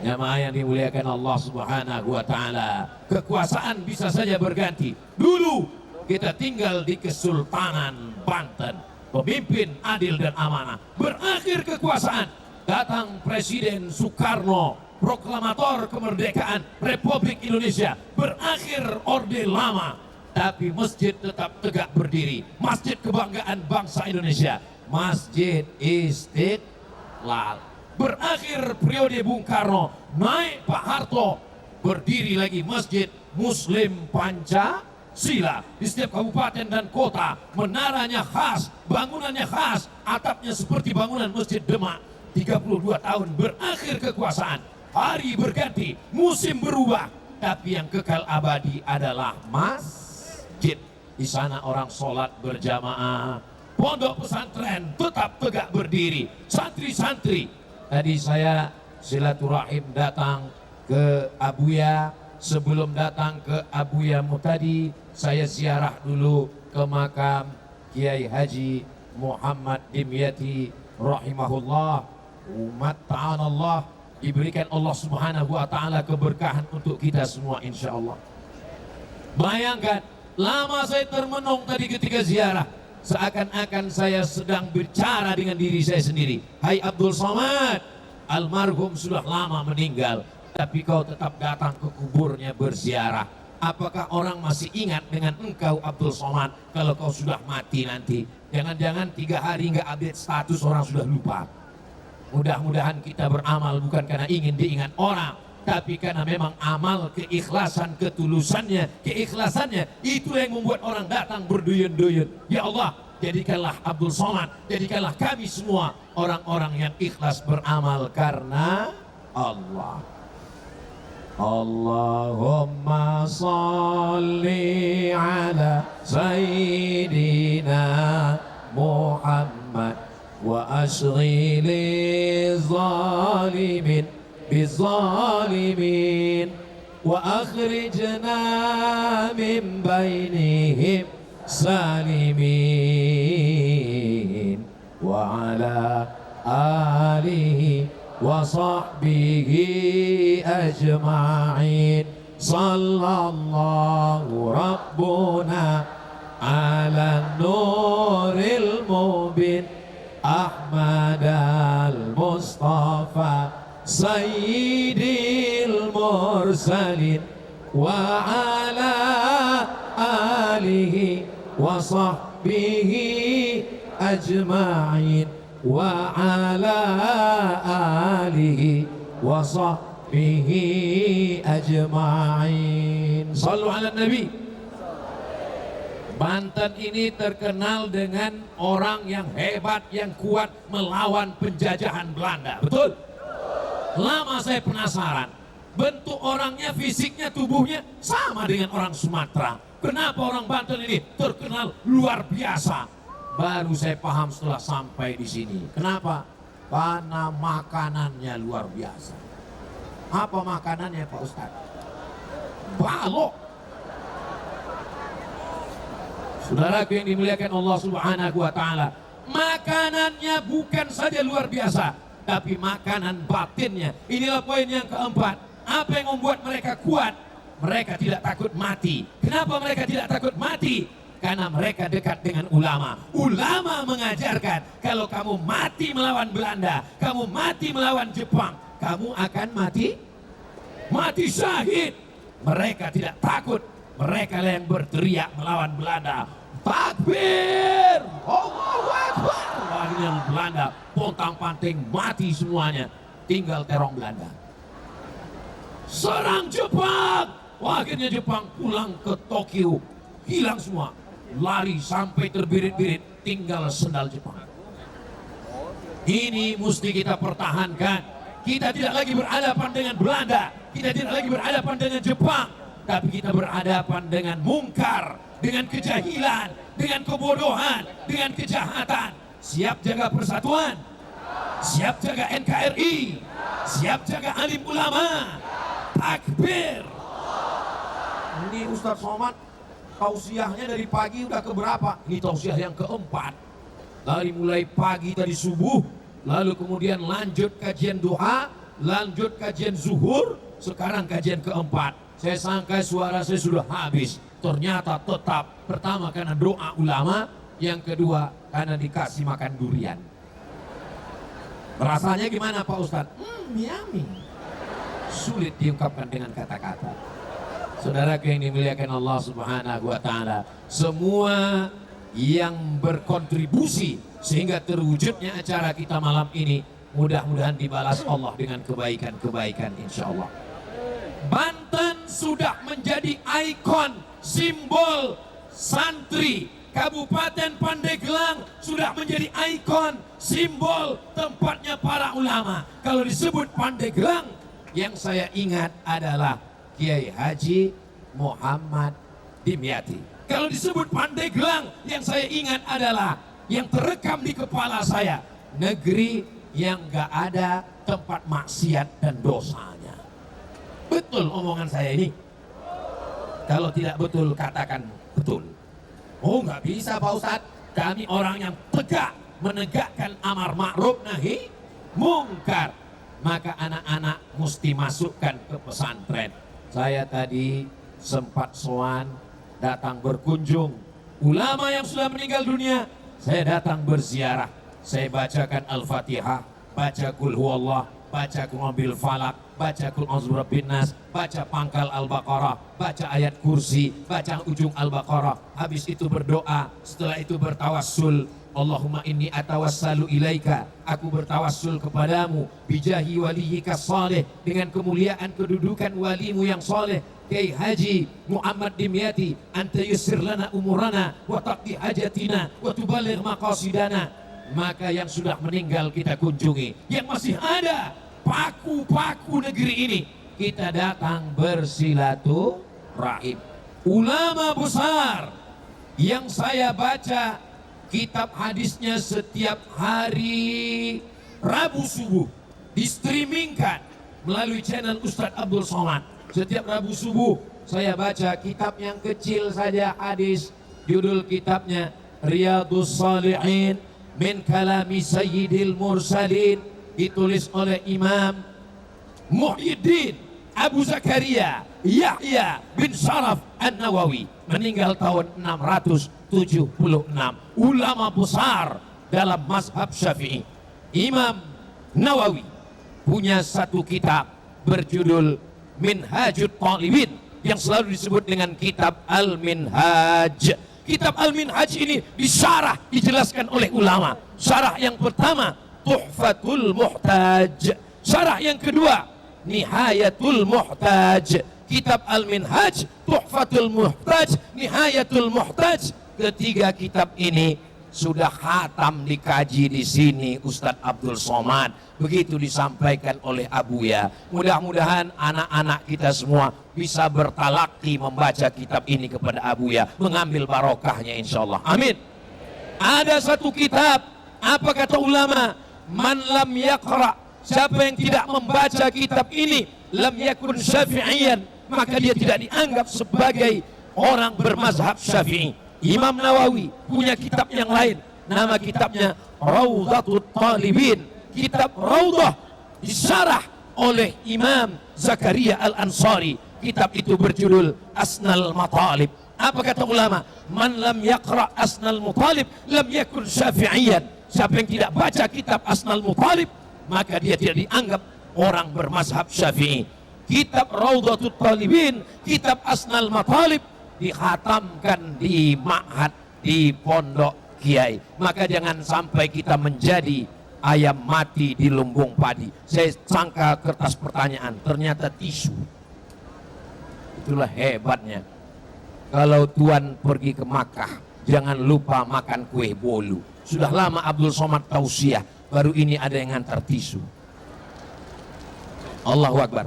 Jamaah yang dimuliakan Allah Subhanahu wa taala, kekuasaan bisa saja berganti. Dulu kita tinggal di Kesultanan Banten, pemimpin adil dan amanah. Berakhir kekuasaan, datang Presiden Soekarno, proklamator kemerdekaan Republik Indonesia. Berakhir Orde Lama, tapi masjid tetap tegak berdiri. Masjid kebanggaan bangsa Indonesia, Masjid Istiqlal. Berakhir periode Bung Karno, naik Pak Harto, berdiri lagi Masjid Muslim Pancasila. Di setiap kabupaten dan kota, menaranya khas, bangunannya khas, atapnya seperti bangunan Masjid Demak. 32 tahun berakhir kekuasaan, hari berganti, musim berubah, tapi yang kekal abadi adalah masjid. Di sana orang sholat berjamaah, pondok pesantren tetap tegak berdiri, santri-santri. Tadi saya silaturahim datang ke Abuya. Sebelum datang ke Abuya tadi, saya ziarah dulu ke makam Kiai Haji Muhammad Dimyati rahimahullah. Umat ta'anallah, diberikan Allah Subhanahu wa ta'ala keberkahan untuk kita semua insya Allah. Bayangkan, lama saya termenung tadi ketika ziarah. Seakan-akan saya sedang bicara dengan diri saya sendiri. Hai Abdul Somad, almarhum sudah lama meninggal, tapi kau tetap datang ke kuburnya berziarah. Apakah orang masih ingat dengan engkau Abdul Somad kalau kau sudah mati nanti? Jangan-jangan 3 hari nggak update status, orang sudah lupa. Mudah-mudahan kita beramal bukan karena ingin diingat orang, tapi karena memang amal, keikhlasan, keikhlasannya itu yang membuat orang datang berduyun-duyun. Ya Allah, jadikanlah Abdul Somad, jadikanlah kami semua orang-orang yang ikhlas beramal karena Allah. Allahumma salli ala Sayyidina Muhammad wa ashghili zalimin bizalimin wa akhrijna min bainihim salimin wa ala alihi wa sahbihi ajma'in. Sallallahu rabbuna ala nuril mubin Ahmad al-Mustafa Sayyidil Mursalin wa ala alihi wa sahbihi ajma'in wa ala alihi wa sahbihi ajma'in. Sallu ala Nabi. Banten ini terkenal dengan orang yang hebat, yang kuat melawan penjajahan Belanda. Betul? Lama saya penasaran, bentuk orangnya, fisiknya, tubuhnya sama dengan orang Sumatera. Kenapa orang Banten ini terkenal luar biasa? Baru saya paham setelah sampai di sini. Kenapa? Karena makanannya luar biasa. Apa makanannya Pak Ustadz? Balok. Saudaraku yang dimuliakan Allah Subhanahu wa Ta'ala, makanannya bukan saja luar biasa, tapi makanan batinnya. Inilah poin yang keempat. Apa yang membuat mereka kuat? Mereka tidak takut mati. Kenapa mereka tidak takut mati? Karena mereka dekat dengan ulama. Ulama mengajarkan kalau kamu mati melawan Belanda, kamu mati melawan Jepang, kamu akan mati syahid. Mereka tidak takut. Mereka yang berteriak melawan Belanda. Takbir! Allahu Akbar! Akhirnya Belanda pontang-panting mati semuanya. Tinggal terong Belanda. Serang Jepang! Akhirnya Jepang pulang ke Tokyo. Hilang semua. Lari sampai terbirit-birit. Tinggal sendal Jepang. Ini mesti kita pertahankan. Kita tidak lagi berhadapan dengan Belanda. Kita tidak lagi berhadapan dengan Jepang. Tapi kita berhadapan dengan mungkar, dengan kejahilan, dengan kebodohan, dengan kejahatan. Siap jaga persatuan, siap jaga NKRI, siap jaga alim ulama. Takbir. Ini Ustadz Somad tausiahnya dari pagi udah keberapa? Ini tausiah yang keempat. Dari mulai pagi tadi subuh, lalu kemudian lanjut kajian duha, lanjut kajian zuhur, sekarang kajian keempat. Saya sangka suara saya sudah habis. Ternyata tetap. Pertama karena doa ulama. Yang kedua karena dikasih makan durian. Rasanya gimana Pak Ustadz? Yummy. Sulit diungkapkan dengan kata-kata. Saudara yang dimuliakan Allah Subhanahu wa Ta'ala, semua yang berkontribusi sehingga terwujudnya acara kita malam ini, mudah-mudahan dibalas Allah dengan kebaikan-kebaikan insya Allah. Banten sudah menjadi ikon, simbol santri. Kabupaten Pandeglang sudah menjadi ikon, simbol tempatnya para ulama. Kalau disebut Pandeglang, yang saya ingat adalah Kiai Haji Muhammad Dimyati. Kalau disebut Pandeglang, yang saya ingat adalah yang terekam di kepala saya, negeri yang gak ada tempat maksiat dan dosanya. Betul omongan saya ini? Kalau tidak betul, katakan betul. Oh nggak bisa Pak Ustadz, kami orang yang tegak menegakkan amar ma'ruf nahi mungkar. Maka anak-anak mesti masukkan ke pesantren. Saya tadi sempat sowan datang berkunjung. Ulama yang sudah meninggal dunia, saya datang berziarah. Saya bacakan Al-Fatihah, baca Qul Huwallah, baca Qul A'udzu Falak, baca Qul A'udzu Birabbin Nas, baca pangkal Al-Baqarah, baca ayat kursi, baca ujung Al-Baqarah. Habis itu berdoa, setelah itu bertawassul. Allahumma inni atawassalu ilaika, aku bertawassul kepadamu bijahi waliyika saleh, dengan kemuliaan kedudukan walimu yang saleh, Kiai Haji Muhammad Dimyati, anta yussir lana umurana wa taqdi hajatina wa tuballigh maqasidana. Maka yang sudah meninggal kita kunjungi, yang masih ada paku-paku negeri ini kita datang bersilaturahim. Ulama besar yang saya baca kitab hadisnya setiap hari Rabu subuh, distreamingkan melalui channel Ustadz Abdul Somad. Setiap Rabu subuh saya baca kitab yang kecil saja hadis, judul kitabnya Riyadhus Shalihin min kalami Sayyidil Mursalin, ditulis oleh Imam Muhyiddin Abu Zakaria Yahya bin Sharaf An-Nawawi, meninggal tahun 676. Ulama besar dalam mazhab Syafi'i. Imam Nawawi punya satu kitab berjudul Minhajut Talibin, yang selalu disebut dengan kitab Al-Minhaj. Kitab Al-Minhaj ini disyarah, dijelaskan oleh ulama. Syarah yang pertama Tuhfatul Muhtaj, syarah yang kedua Nihayatul Muhtaj. Kitab Al-Minhaj, Tuhfatul Muhtaj, Nihayatul Muhtaj. Ketiga kitab ini sudah khatam dikaji di sini Ustadz Abdul Somad. Begitu disampaikan oleh Abuya. Mudah-mudahan anak-anak kita semua bisa bertalaki membaca kitab ini kepada Abuya, mengambil barokahnya insyaallah. Amin. Ada satu kitab, apa kata ulama? Man lam yaqra, siapa yang tidak membaca kitab ini, lam yakun syafi'iyan, maka dia tidak dianggap sebagai orang bermazhab Syafi'i. Imam Nawawi punya kitab yang lain, nama kitabnya Raudhatut Talibin. Kitab Raudhah disyarah oleh Imam Zakaria Al-Ansari. Kitab itu berjudul Asnal Matalib. Apa kata ulama? Man lam yaqra Asnal Matalib lam yakun syafi'iyan. Siapa yang tidak baca kitab Asnal Matalib, maka dia tidak dianggap orang bermazhab Syafi'i. Kitab Raudhatut Talibin, kitab Asnal Matalib dikhatamkan di ma'had, di pondok kiai. Maka jangan sampai kita menjadi ayam mati di lumbung padi. Saya sangka kertas pertanyaan, ternyata tisu. Itulah hebatnya. Kalau Tuan pergi ke Makkah, jangan lupa makan kue bolu. Sudah lama Abdul Somad tausiah, baru ini ada yang ngantar tisu. Allahu Akbar.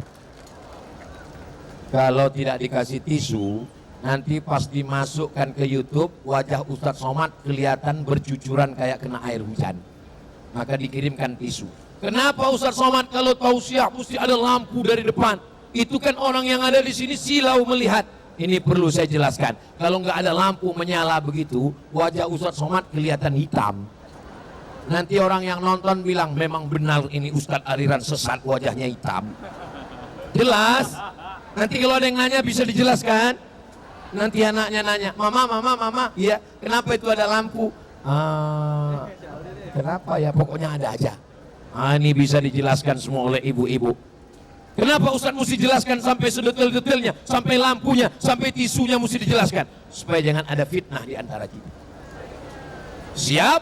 Kalau tidak dikasih tisu, nanti pas dimasukkan ke YouTube, wajah Ustadz Somad kelihatan bercucuran kayak kena air hujan. Maka dikirimkan tisu. Kenapa Ustadz Somad kalau tausiah mesti ada lampu dari depan? Itu kan orang yang ada di sini silau melihat. Ini perlu saya jelaskan. Kalau nggak ada lampu menyala begitu, wajah Ustadz Somad kelihatan hitam. Nanti orang yang nonton bilang, memang benar ini Ustadz aliran sesat, wajahnya hitam. Jelas? Nanti kalau ada yang nanya bisa dijelaskan. Nanti anaknya nanya, mama, iya, kenapa itu ada lampu? Kenapa ya, pokoknya ada aja. Ini bisa dijelaskan semua oleh ibu-ibu. Kenapa Ustadz mesti jelaskan sampai sedetail-detailnya, sampai lampunya, sampai tisunya mesti dijelaskan, supaya jangan ada fitnah di antara kita. Siap?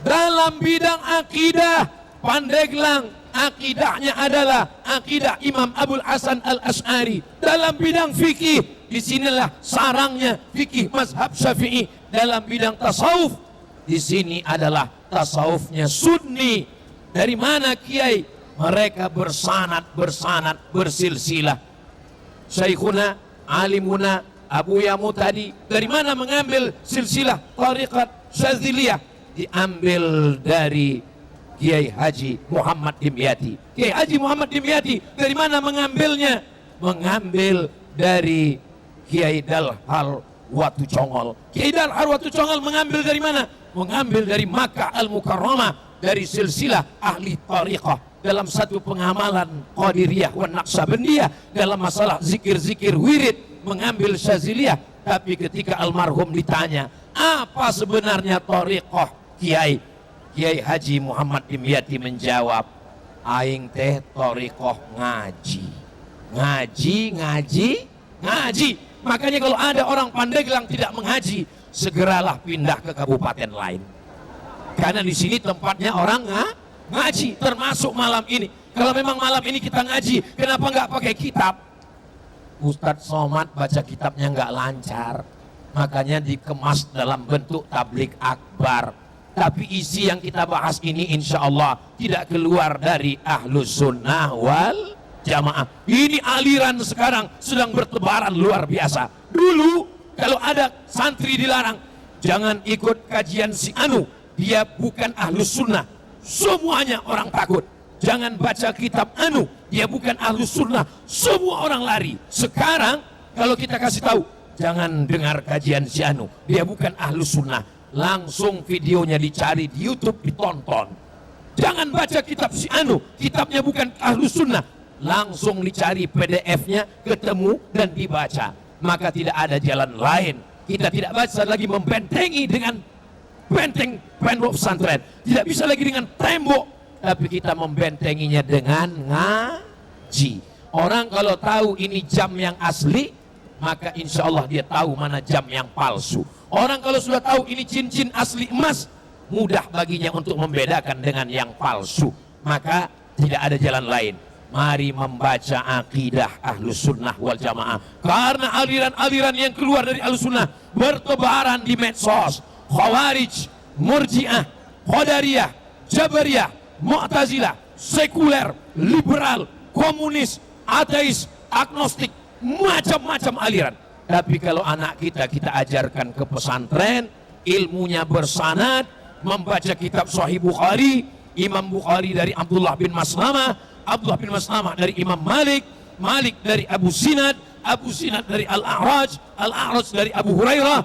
Dalam bidang akidah, Pandeglang akidahnya adalah akidah Imam Abul Hasan Al-Asy'ari. Dalam bidang fikih, disinilah sarangnya fikih mazhab Syafi'i. Dalam bidang tasawuf, di sini adalah tasawufnya Sunni. Dari mana kiai? Mereka bersanad, bersilsilah. Syekhuna, alimuna, Abu Yamu tadi, dari mana mengambil silsilah tariqat Syadziliyah? Diambil dari Kiai Haji Muhammad Dimyati. Kiai Haji Muhammad Dimyati dari mana mengambilnya? Mengambil dari Kiai Dalhal Watu Congol. Kiai Dalhal Watu Congol mengambil dari mana? Mengambil dari Makkah Al-Mukarramah, dari silsilah ahli tariqah. Dalam satu pengamalan Qadiriyah wa Naqsabandiyah, dalam masalah zikir-zikir wirid,
mengambil Syaziliyah. Tapi ketika almarhum ditanya, apa sebenarnya thariqah Kiai Haji Muhammad Dimyati menjawab, aing teh thariqah ngaji. Makanya kalau ada orang Pandeglang tidak mengaji, segeralah pindah ke kabupaten lain. Karena di sini tempatnya orang ngaji, termasuk malam ini. Kalau memang malam ini kita ngaji, kenapa nggak pakai kitab? Ustadz Somad baca kitabnya nggak lancar, makanya dikemas dalam bentuk tablik akbar. Tapi isi yang kita bahas ini insya Allah tidak keluar dari Ahlus Sunnah wal Jamaah. Ini aliran sekarang sedang bertebaran luar biasa. Dulu kalau ada santri dilarang, jangan ikut kajian si anu, dia bukan Ahlus Sunnah. Semuanya orang takut. Jangan baca kitab anu, dia bukan Ahlus Sunnah. Semua orang lari. Sekarang kalau kita kasih tahu, jangan dengar kajian si anu, dia bukan Ahlus Sunnah, langsung videonya dicari di YouTube, ditonton. Jangan baca kitab si anu, kitabnya bukan Ahlus Sunnah, langsung dicari PDF-nya, ketemu dan dibaca. Maka tidak ada jalan lain. Kita tidak baca lagi membentengi dengan benteng pondok pesantren, tidak bisa lagi dengan tembok, tapi kita membentenginya dengan ngaji. Orang kalau tahu ini jam yang asli, maka insya Allah dia tahu mana jam yang palsu. Orang kalau sudah tahu ini cincin asli emas, mudah baginya untuk membedakan dengan yang palsu. Maka tidak ada jalan lain. Mari membaca akidah Ahlus Sunnah wal Jamaah. Karena aliran-aliran yang keluar dari Ahlus Sunnah bertebaran di medsos. Khawarij, Murji'ah, Qadariyah, Jabariyah, Mu'tazilah, sekuler, liberal, komunis, ateis, agnostik, macam-macam aliran. Tapi kalau anak kita ajarkan ke pesantren, ilmunya bersanad, membaca kitab Sahih Bukhari, Imam Bukhari dari Abdullah bin Maslamah, Abdullah bin Maslamah dari Imam Malik, Malik dari Abu Sinad, Abu Sinad dari Al-A'raj, Al-A'raj dari Abu Hurairah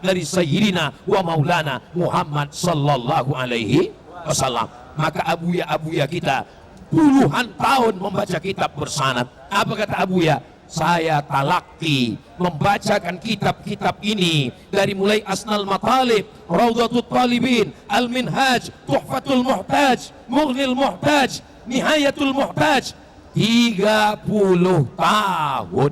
dari Sayyidina wa Maulana Muhammad sallallahu alaihi wasallam. Maka abuya kita puluhan tahun membaca kitab bersanad. Apa kata abuya? Saya talaki membacakan kitab-kitab ini dari mulai Asnal Matalib, Raudhatut Talibin, Al-Minhaj, Tuhfatul Muhtaj, Mughnil Muhtaj, Nihayatul Muhtaj. 30 tahun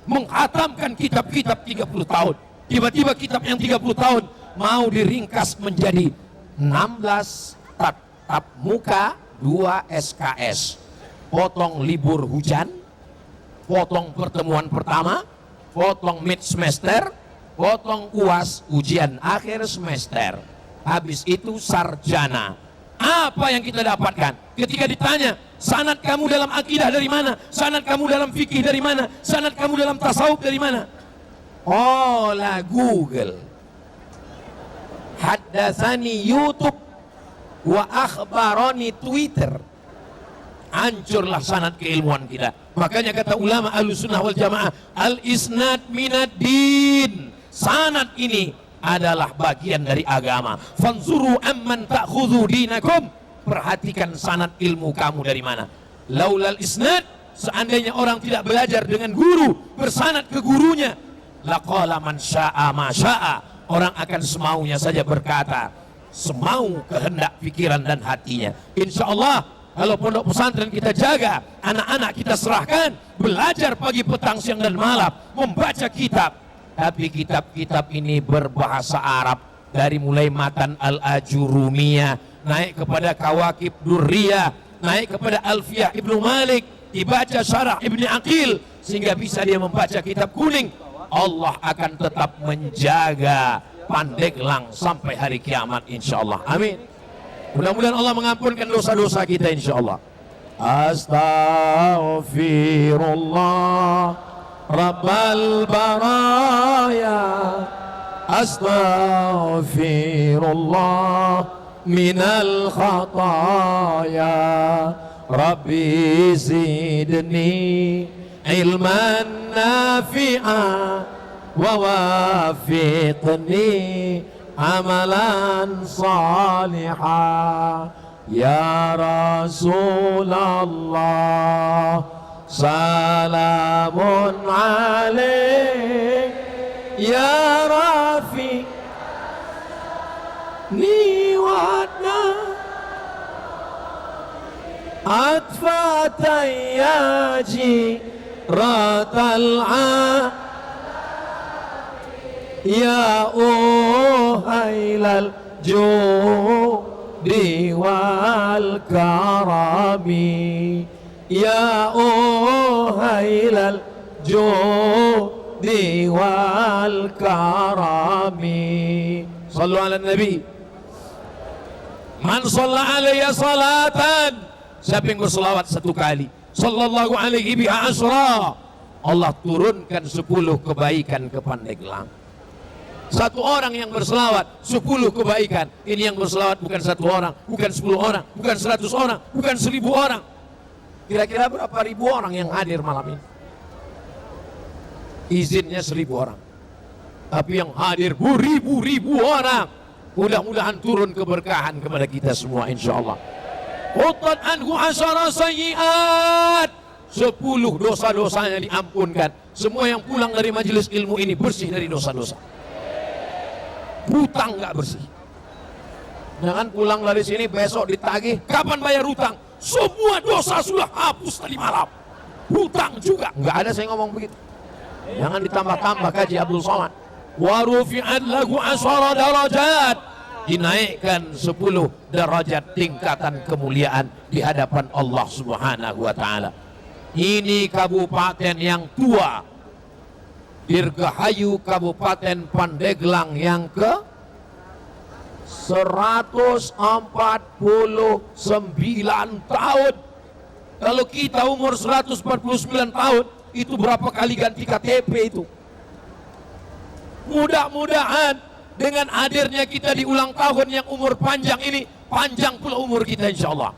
menghatamkan kitab-kitab 30 tahun. Tiba-tiba kitab yang 30 tahun mau diringkas menjadi 16 tatap muka, 2 SKS. Potong libur hujan, potong pertemuan pertama, potong mid semester, potong UAS, ujian akhir semester. Habis itu sarjana. Apa yang kita dapatkan? Ketika ditanya, sanad kamu dalam akidah dari mana? Sanad kamu dalam fikih dari mana? Sanad kamu dalam tasawuf dari mana? Olah Google, haddatsani YouTube, wa akhbaroni Twitter. Hancurlah sanad keilmuan kita. Makanya kata ulama Ahlussunnah wal Jamaah, al-isnad minad din. Sanad ini adalah bagian dari agama. Fanzuru amman ta'khudhu dinakum. Perhatikan sanad ilmu kamu dari mana. Laulal isnad, seandainya orang tidak belajar dengan guru, bersanad ke gurunya, laqala man syaa ma syaa. Orang akan semaunya saja berkata, semau kehendak pikiran dan hatinya. Insya Allah kalau pondok pesantren kita jaga, anak-anak kita serahkan, belajar pagi, petang, siang dan malam, membaca kitab. Tapi kitab-kitab ini berbahasa Arab, dari mulai Matan Al-Ajurumiyah, naik kepada Kawakib Durriyah, naik kepada Alfiyah Ibnu Malik, dibaca Syarah Ibni Aqil, sehingga bisa dia membaca kitab kuning. Allah akan tetap menjaga Pandeglang sampai hari kiamat insya Allah. Amin. Mudah-mudahan Allah mengampunkan dosa-dosa kita insya Allah. Astaghfirullah Rabbal baraya, astaghfirullah minal khataya, Rabbi zidni ilman nafi'a wa wafiqni amalan salihah. Ya Rasulullah salamun alaik ya rafi ni wadna atfatan ya jiratal ya uhailal judi wal karami ya uhailal judi wal karami. Sallu ala nabi. Man shalla alayya salatan, siapa yang berselawat satu kali, sallallahu alaihi biha asra, Allah turunkan 10 kebaikan ke Pandeglang. Satu orang yang berselawat 10 kebaikan. Ini yang berselawat bukan 1 orang, bukan 10 orang, bukan 100 orang, bukan 1000 orang. Kira-kira berapa ribu orang yang hadir malam ini? Izinnya 1000 orang, tapi yang hadir beribu-ribu orang. Mudah-mudahan turun keberkahan kepada kita semua insyaallah. Quttat anhu asyara sayyi'at, 10 dosa-dosanya diampunkan. Semua yang pulang dari majelis ilmu ini bersih dari dosa-dosa. Hutang nggak bersih. Jangan pulang dari sini besok ditagih, kapan bayar hutang? Semua dosa sudah hapus tadi malam. Hutang juga nggak ada, saya ngomong begitu. Jangan ditambah-tambah kaji Abdul Somad. Wa rufi'at lahu asyara darajat, dinaikkan 10 derajat tingkatan kemuliaan di hadapan Allah Subhanahu wa taala. Ini kabupaten yang tua, Dirgahayu Kabupaten Pandeglang yang ke 149 tahun. Kalau kita umur 149 tahun, itu berapa kali ganti KTP itu? Mudah-mudahan dengan hadirnya kita di ulang tahun yang umur panjang ini, panjang pula umur kita insyaallah.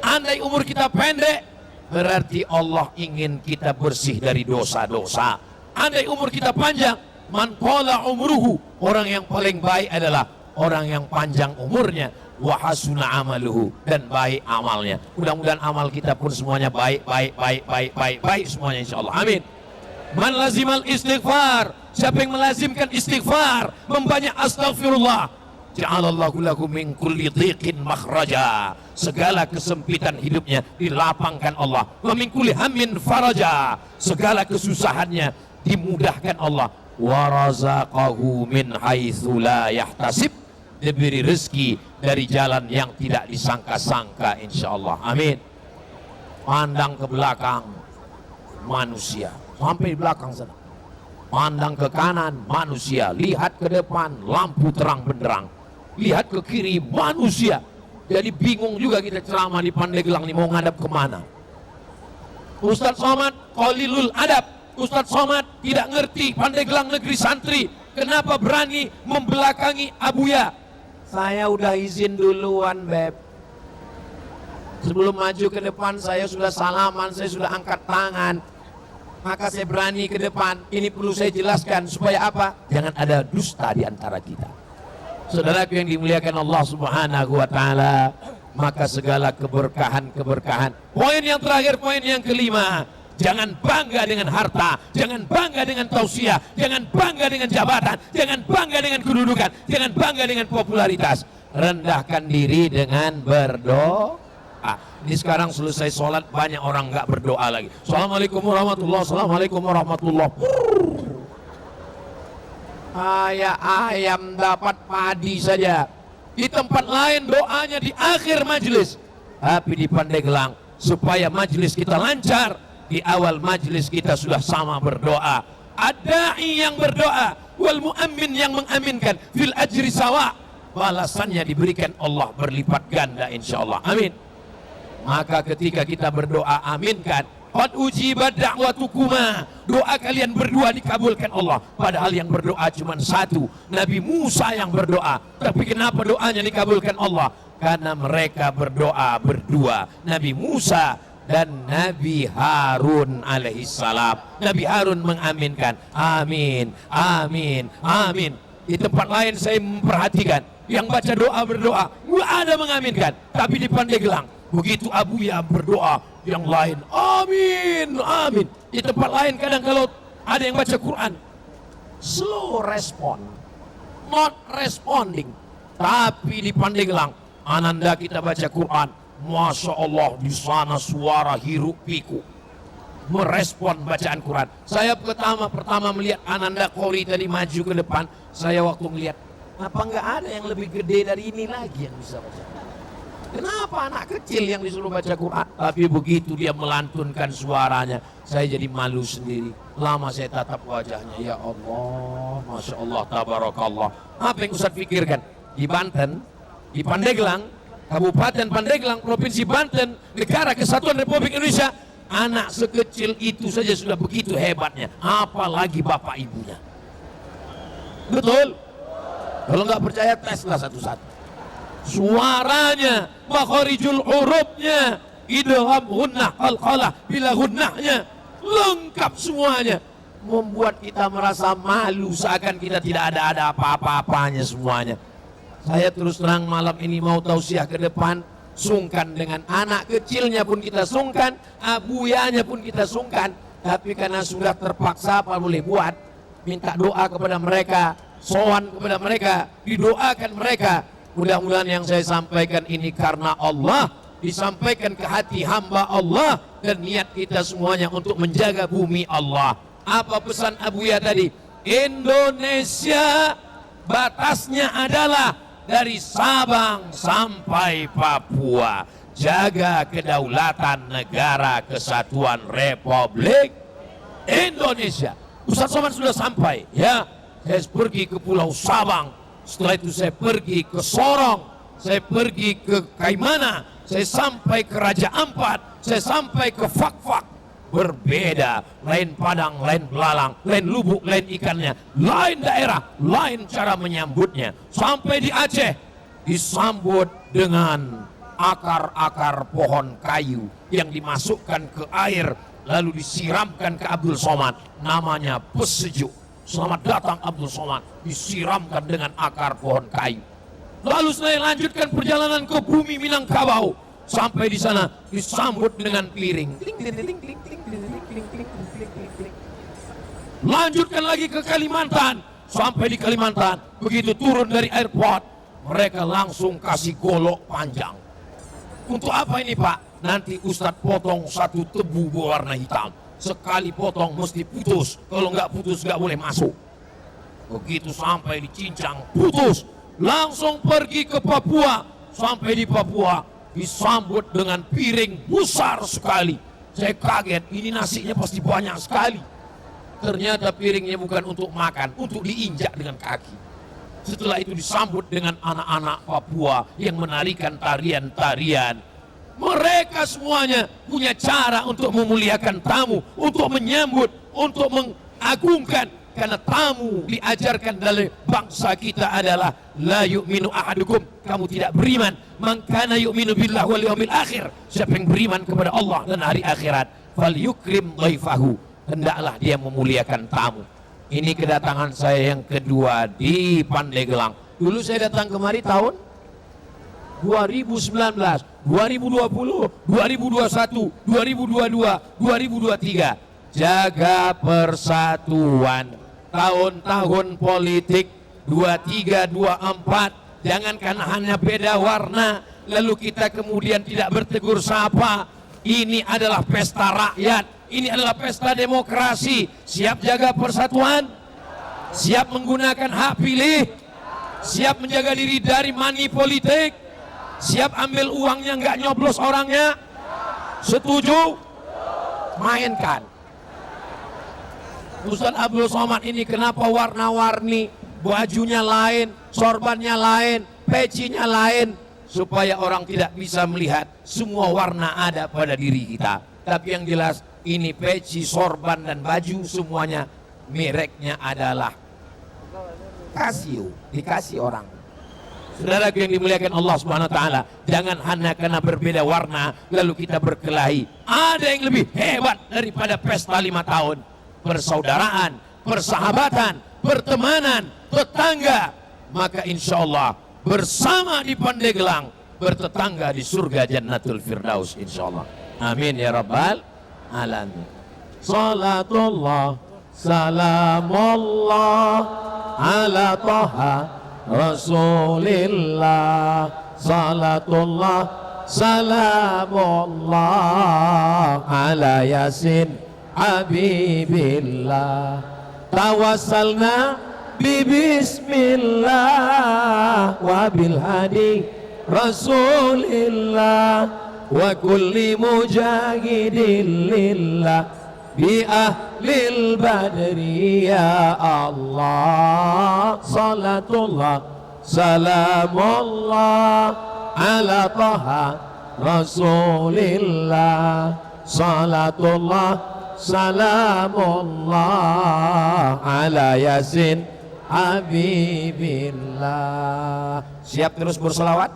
Andai umur kita pendek, berarti Allah ingin kita bersih dari dosa-dosa. Andai umur kita panjang, man qala umruhu, orang yang paling baik adalah orang yang panjang umurnya, wa hasuna amaluhu, dan baik amalnya. Mudah-mudahan amal kita pun semuanya baik semuanya insyaallah. Amin. Man lazimal istighfar, siapa yang melazimkan istighfar, membanyak astaghfirullah, ja'alallahu lahu min kulli dhiqin makhraja, segala kesempitan hidupnya dilapangkan Allah. Wa min kulli hammin faraja, segala kesusahannya dimudahkan Allah. Wa razaqahu min haitsu la yahtasib, diberi rezeki dari jalan yang tidak disangka-sangka insyaallah. Amin. Pandang ke belakang, manusia, sampai belakang sana. Pandang ke kanan, manusia. Lihat ke depan, lampu terang benderang. Lihat ke kiri, manusia. Jadi bingung juga kita ceramah di Pandeglang ini mau ngadap kemana. Ustadz Somad qalilul adab. Ustadz Somad tidak ngerti Pandeglang negeri santri. Kenapa berani membelakangi Abuya? Saya udah izin duluan, Beb. Sebelum maju ke depan saya sudah salaman, saya sudah angkat tangan. Maka saya berani ke depan. Ini perlu saya jelaskan supaya apa? Jangan ada dusta di antara kita. Saudaraku yang dimuliakan Allah Subhanahu wa taala, maka segala keberkahan. Poin yang terakhir, poin yang kelima. Jangan bangga dengan harta, jangan bangga dengan tausiah, jangan bangga dengan jabatan, jangan bangga dengan kedudukan, jangan bangga dengan popularitas. Rendahkan diri dengan berdoa. Ini sekarang selesai sholat banyak orang nggak berdoa lagi. Assalamualaikum warahmatullahi wabarakatuh. Assalamualaikum warahmatullahi wabarakatuh. Ayam dapat padi saja. Di tempat lain doanya di akhir majelis, tapi di Pandeglang supaya majelis kita lancar, di awal majelis kita sudah sama berdoa. Ad-da'i yang berdoa, wal mu'ammin yang mengaminkan, fil ajri sawa, balasannya diberikan Allah berlipat ganda insyaallah. Amin. Maka ketika kita berdoa, aminkan. Qad ujibat da'watukuma, doa kalian berdua dikabulkan Allah. Padahal yang berdoa cuma satu, Nabi Musa yang berdoa. Tapi kenapa doanya dikabulkan Allah? Karena mereka berdoa berdua, Nabi Musa dan Nabi Harun alaihissalam. Nabi Harun mengaminkan, amin, amin, amin. Di tempat lain saya memperhatikan, yang baca doa berdoa, nggak ada mengaminkan. Tapi di Pandeglang, Begitu Abuya berdoa, yang lain amin, amin. Di tempat lain kadang kalau ada yang baca Quran, slow respon, not responding. Tapi di Pandeglang, Ananda kita baca Quran, Masya Allah, di sana suara hiruk pikuk merespon bacaan Quran. Saya pertama melihat Ananda Qori tadi maju ke depan, saya waktu melihat, apa nggak ada yang lebih gede dari ini lagi yang bisa baca? Kenapa anak kecil yang disuruh baca Quran? Tapi begitu dia melantunkan suaranya, saya jadi malu sendiri. Lama saya tatap wajahnya, ya Allah, Masya Allah, Tabarakallah. Apa yang Ustaz pikirkan? Di Banten, di Pandeglang, Kabupaten Pandeglang, Provinsi Banten, Negara Kesatuan Republik Indonesia, anak sekecil itu saja sudah begitu hebatnya, apalagi bapak ibunya. Betul? Kalau nggak percaya, teslah satu-satu. Suaranya, makharijul hurufnya, idgham gunnah qalqalah, bila gunnahnya lengkap semuanya, membuat kita merasa malu seakan kita tidak ada apa-apanya semuanya. Saya terus terang malam ini mau tausiah ke depan, sungkan dengan anak kecilnya pun kita sungkan, abuyanya pun kita sungkan. Tapi karena sudah terpaksa, apa boleh buat? Minta doa kepada mereka, sowan kepada mereka, didoakan mereka. Mudah-mudahan yang saya sampaikan ini karena Allah, disampaikan ke hati hamba Allah, dan niat kita semuanya untuk menjaga bumi Allah. Apa pesan Abuya tadi? Indonesia batasnya adalah dari Sabang sampai Papua. Jaga kedaulatan negara kesatuan Republik Indonesia. Ustaz Somad sudah sampai, ya. Saya pergi ke Pulau Sabang, setelah itu saya pergi ke Sorong, saya pergi ke Kaimana, saya sampai ke Raja Ampat, saya sampai ke Fak-Fak. Berbeda, lain Padang, lain belalang, lain lubuk, lain ikannya, lain daerah, lain cara menyambutnya. Sampai di Aceh, disambut dengan akar-akar pohon kayu yang dimasukkan ke air, lalu disiramkan ke Abdul Somad, namanya pesejuk. Selamat datang Abdul Somad, disiramkan dengan akar pohon kayu. Lalu saya lanjutkan perjalanan ke bumi Minangkabau. Sampai di sana disambut dengan piring. Lanjutkan lagi ke Kalimantan. Sampai di Kalimantan, begitu turun dari airport, mereka langsung kasih golok panjang. Untuk apa ini Pak? Nanti Ustadz potong satu tebu berwarna hitam. Sekali potong mesti putus. Kalau nggak putus nggak boleh masuk. Begitu sampai di Cincang, putus. Langsung pergi ke Papua. Sampai di Papua, disambut dengan piring besar sekali. Saya kaget, ini nasinya pasti banyak sekali. Ternyata piringnya bukan untuk makan, untuk diinjak dengan kaki. Setelah itu disambut dengan anak-anak Papua yang menarikan tarian-tarian. Mereka semuanya punya cara untuk memuliakan tamu, untuk menyambut, untuk mengagungkan. Karena tamu diajarkan dari bangsa kita adalah la yu'minu ahadukum, kamu tidak beriman, man kana yu'minu billah wal yawmil akhir, siapa yang beriman kepada Allah dan hari akhirat, fal yukrim dhaifahu, hendaklah dia memuliakan tamu. Ini kedatangan saya yang kedua di Pandeglang. Dulu saya datang kemari tahun 2019, 2020, 2021, 2022, 2023. Jaga persatuan. Tahun-tahun politik 23, 24, jangankan hanya beda warna, lalu kita kemudian tidak bertegur sapa. Ini adalah pesta rakyat, ini adalah pesta demokrasi. Siap jaga persatuan? Siap menggunakan hak pilih? Siap menjaga diri dari money politik? Siap ambil uangnya nggak nyoblos orangnya? Setuju? Mainkan. Ustaz Abdul Somad ini kenapa warna-warni, bajunya lain, sorbannya lain, pecinya lain, supaya orang tidak bisa melihat semua warna ada pada diri kita. Tapi yang jelas ini peci, sorban dan baju semuanya mereknya adalah Casio, dikasih orang. Saudara yang dimuliakan Allah Subhanahu wa taala, jangan hanya karena berbeda warna lalu kita berkelahi. Ada yang lebih hebat daripada pesta 5 tahun. Persaudaraan, persahabatan, pertemanan, tetangga. Maka insya Allah bersama di Pandeglang bertetangga di surga Jannatul Firdaus insyaallah. Amin ya rabbal alamin. Salatullah salamullah ala taha Rasulillah. Salatullah salamullah ala Yasin Habibillah. Tawassalna bismillah wa bil hadi Rasulillah wa kulli mujahidin lillah bi ahlil badri ya Allah. Salatullah salamullah ala taha Rasulillah. Salatullah salamullah ala Yasin Habibillah. Siap terus berselawat?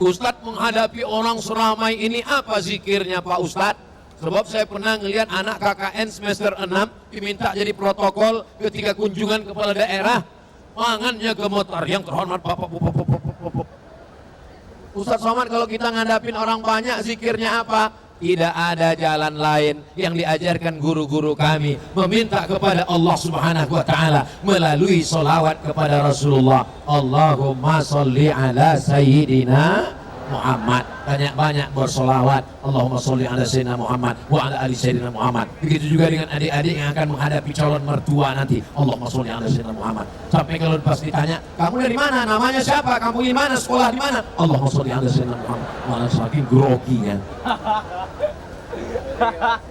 Ustadz menghadapi orang seramai ini apa zikirnya Pak Ustadz? Sebab saya pernah ngelihat anak KKN semester 6 diminta jadi protokol ketika kunjungan kepala daerah, tangannya gemetar. Yang terhormat Bapak. Ustadz Somad, kalau kita ngadapin orang banyak zikirnya apa? Tidak ada jalan lain yang diajarkan guru-guru kami, meminta kepada Allah Subhanahu wa ta'ala melalui salawat kepada Rasulullah. Allahumma sholli ala Sayyidina Muhammad. Banyak-banyak bersolawat. Allahumma sholli ala Sayyidina Muhammad wa ala ali Sayyidina Muhammad. Begitu juga dengan adik-adik yang akan menghadapi calon mertua nanti. Allahumma sholli ala Sayyidina Muhammad. Sampai kalau pas ditanya, kamu dari mana? Namanya siapa? Kamu di mana? Sekolah di mana? Allahumma sholli ala Sayyidina Muhammad. Malah saking groginya.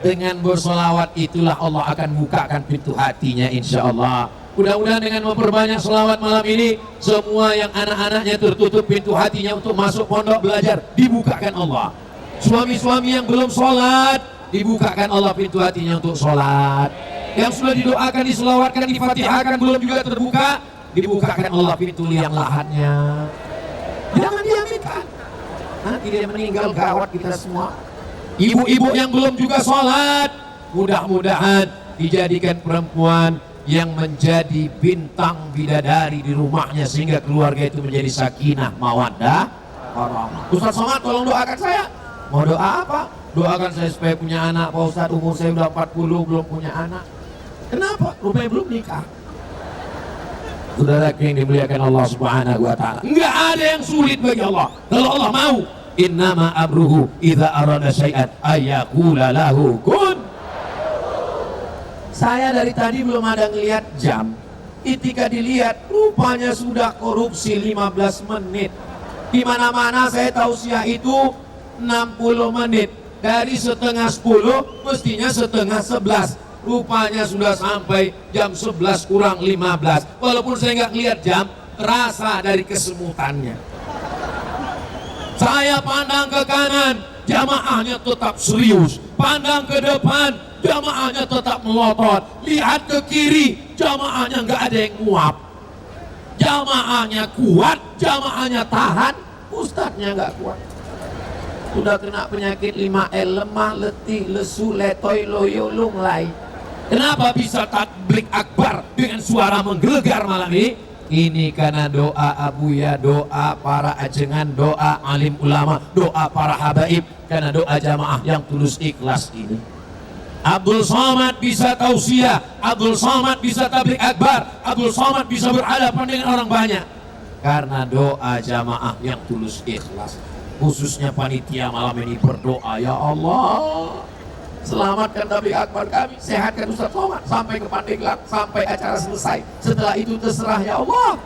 Dengan bersolawat itulah Allah akan bukakan pintu hatinya insyaallah. Mudah-mudahan dengan memperbanyak selawat malam ini, semua yang anak-anaknya tertutup pintu hatinya untuk masuk pondok belajar, dibukakan Allah. Suami-suami yang belum sholat, dibukakan Allah pintu hatinya untuk sholat. Yang sudah didoakan, diselawatkan, difatihahkan, belum juga terbuka, dibukakan Allah pintu liang lahatnya. Jangan diaminkan, nanti dia meninggal gawat kita semua. Ibu-ibu yang belum juga sholat, mudah-mudahan dijadikan perempuan yang menjadi bintang bidadari di rumahnya, sehingga keluarga itu menjadi sakinah mawaddah warahmah. Ustaz Somad, tolong doakan saya. Mau doa apa? Doakan saya supaya punya anak. Pak Ustaz, umur saya udah 40 belum punya anak. Kenapa? Rupanya belum nikah. Saudara yang dimuliakan Allah Subhanahu wa ta'ala, enggak ada yang sulit bagi Allah. Kalau Allah mau, innama amruhu idza arada syai'an ayyaqula lahu kun. Saya dari tadi belum ada ngelihat jam. Ketika dilihat, rupanya sudah korupsi 15 menit. Di mana-mana saya tausiah itu 60 menit. Dari setengah 10 mestinya setengah 11. Rupanya sudah sampai jam 11 kurang 15. Walaupun saya nggak lihat jam, terasa dari kesemutannya. Saya pandang ke kanan, jamaahnya tetap serius. Pandang ke depan, jamaahnya tetap melotot. Lihat ke kiri, jamaahnya nggak ada yang nguap. Jamaahnya kuat, jamaahnya tahan, ustadznya nggak kuat. Sudah kena penyakit 5L, lemah, letih, lesu, letoy, loyo, lunglai. Kenapa bisa takbir akbar dengan suara menggelegar malam ini? Ini karena doa abuya, doa para ajengan, doa alim ulama, doa para habaib, karena doa jamaah yang tulus ikhlas ini. Abdul Somad bisa tausiah, Abdul Somad bisa tabligh akbar, Abdul Somad bisa berhadapan dengan orang banyak karena doa jamaah yang tulus ikhlas. Khususnya panitia malam ini berdoa, ya Allah, selamatkan tabligh akbar kami, sehatkan Ustaz Somad sampai ke Pandeglang, sampai acara selesai. Setelah itu terserah ya Allah.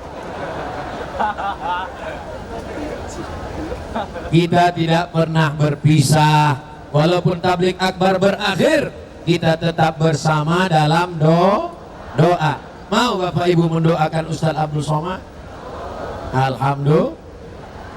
Kita tidak pernah berpisah, walaupun tabligh akbar berakhir, kita tetap bersama dalam doa. Mau Bapak Ibu mendoakan Ustaz Abdul Somad? Alhamdulillah.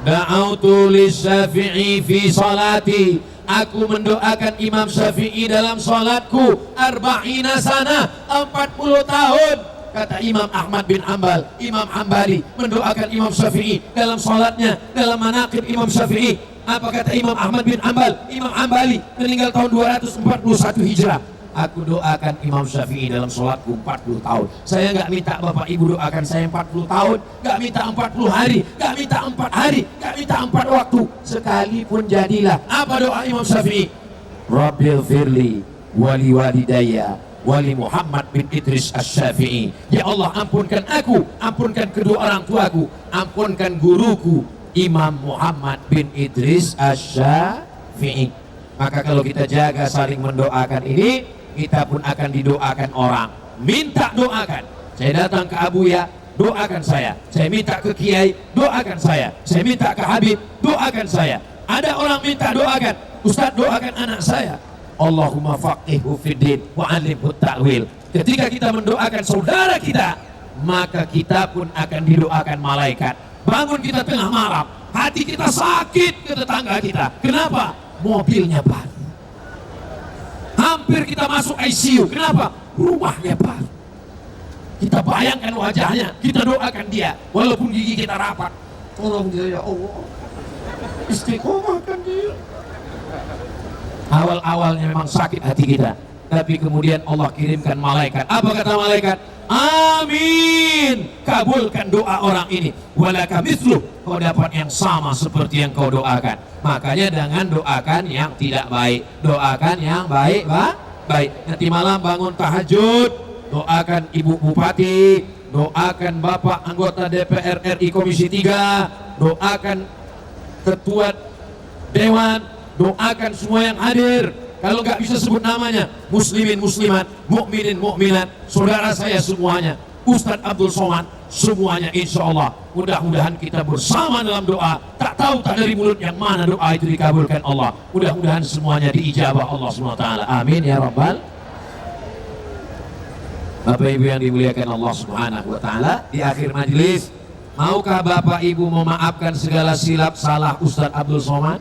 Da'autu lisyafi'i fi salati. Aku mendoakan Imam Syafi'i dalam salatku 40 sana, 40 tahun. Kata Imam Ahmad bin Hanbal, Imam Hambali mendoakan Imam Syafi'i dalam salatnya, dalam manaqib Imam Syafi'i. Apa kata Imam Ahmad bin Hanbal? Imam Hambali meninggal tahun 241 Hijrah. Aku doakan Imam Syafi'i dalam sholatku 40 tahun. Saya nggak minta Bapak Ibu doakan saya 40 tahun, nggak minta 40 hari, nggak minta 4 hari, nggak minta 4 waktu. Sekalipun jadilah. Apa doa Imam Syafi'i? Rabbil firli wali walidayya wali Muhammad bin Idris Asy-Syafi'i. Ya Allah, ampunkan aku, ampunkan kedua orang tuaku, ampunkan guruku Imam Muhammad bin Idris Asy-Syafi'i. Maka kalau kita jaga saling mendoakan ini, kita pun akan didoakan orang. Minta doakan. Saya datang ke Abuya, doakan saya. Saya minta ke Kiai, doakan saya. Saya minta ke Habib, doakan saya. Ada orang minta doakan, Ustaz doakan anak saya. Allahumma faqihhu fiddin wa 'allimhu ta'wil. Ketika kita mendoakan saudara kita, maka kita pun akan didoakan malaikat. Bangun kita tengah malam, hati kita sakit ke tetangga kita. Kenapa? Mobilnya baru. Hampir kita masuk ICU. Kenapa? Rumahnya baru. Kita bayangkan wajahnya, kita doakan dia, walaupun gigi kita rapat. Tolong dia ya Allah, istiqomahkan dia. Awal-awalnya memang sakit hati kita, tapi kemudian Allah kirimkan malaikat. Apa kata malaikat? Amin, kabulkan doa orang ini. Walaka mithluh, kau dapat yang sama seperti yang kau doakan. Makanya jangan doakan yang tidak baik, doakan yang baik, baik. Nanti malam bangun tahajud, doakan Ibu Bupati, doakan Bapak anggota DPR RI Komisi 3, doakan Ketua Dewan, doakan semua yang hadir. Kalau nggak bisa sebut namanya, muslimin muslimat, mukminin mukminat, saudara saya semuanya, Ustadz Abdul Somad, semuanya insya Allah. Mudah-mudahan kita bersama dalam doa. Tak tahu tak dari mulut yang mana doa itu dikabulkan Allah. Mudah-mudahan semuanya diijabah Allah SWT. Amin ya Rabbal. Bapak Ibu yang dimuliakan Allah Subhanahu wa Ta'ala, di akhir majelis, maukah Bapak Ibu memaafkan segala silap salah Ustadz Abdul Somad?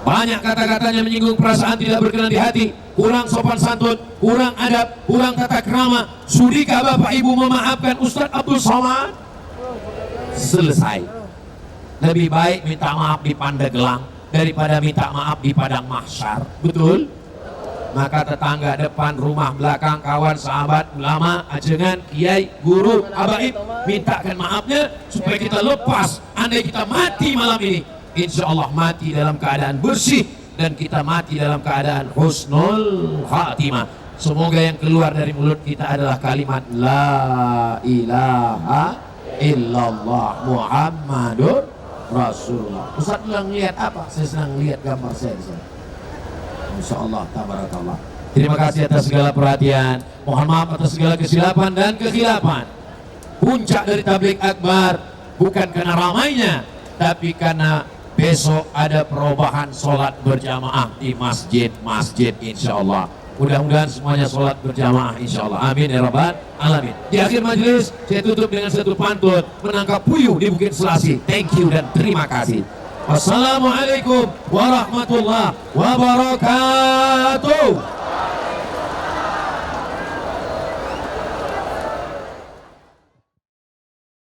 Banyak kata-katanya menyinggung perasaan tidak berkenan di hati, kurang sopan santun, kurang adab, kurang tata krama. Sudikah Bapak Ibu memaafkan Ustadz Abdul Somad? Selesai. Lebih baik minta maaf di Pandeglang daripada minta maaf di padang mahsyar. Betul? Maka tetangga depan, rumah belakang, kawan, sahabat, ulama, ajengan, kiai, guru, habaib, mintakan maafnya supaya kita lepas. Andai kita mati malam ini, insya Allah mati dalam keadaan bersih, dan kita mati dalam keadaan husnul khatimah. Semoga yang keluar dari mulut kita adalah kalimat La ilaha illallah Muhammadur Rasulullah. Ustaz bilang lihat apa? Saya senang lihat gambar saya di sana. Insya Allah, tabarakallah. Terima kasih atas segala perhatian. Mohon maaf atas segala kesilapan dan kekhilapan. Puncak dari tabligh akbar bukan karena ramainya, tapi karena besok ada perubahan sholat berjamaah di masjid-masjid insya Allah. Mudah-mudahan semuanya sholat berjamaah insya Allah. Amin ya Rabbal Alamin. Di akhir majelis saya tutup dengan satu pantun menangkap puyuh di Bukit Selasi. Thank you dan terima kasih. Wassalamualaikum warahmatullahi wabarakatuh.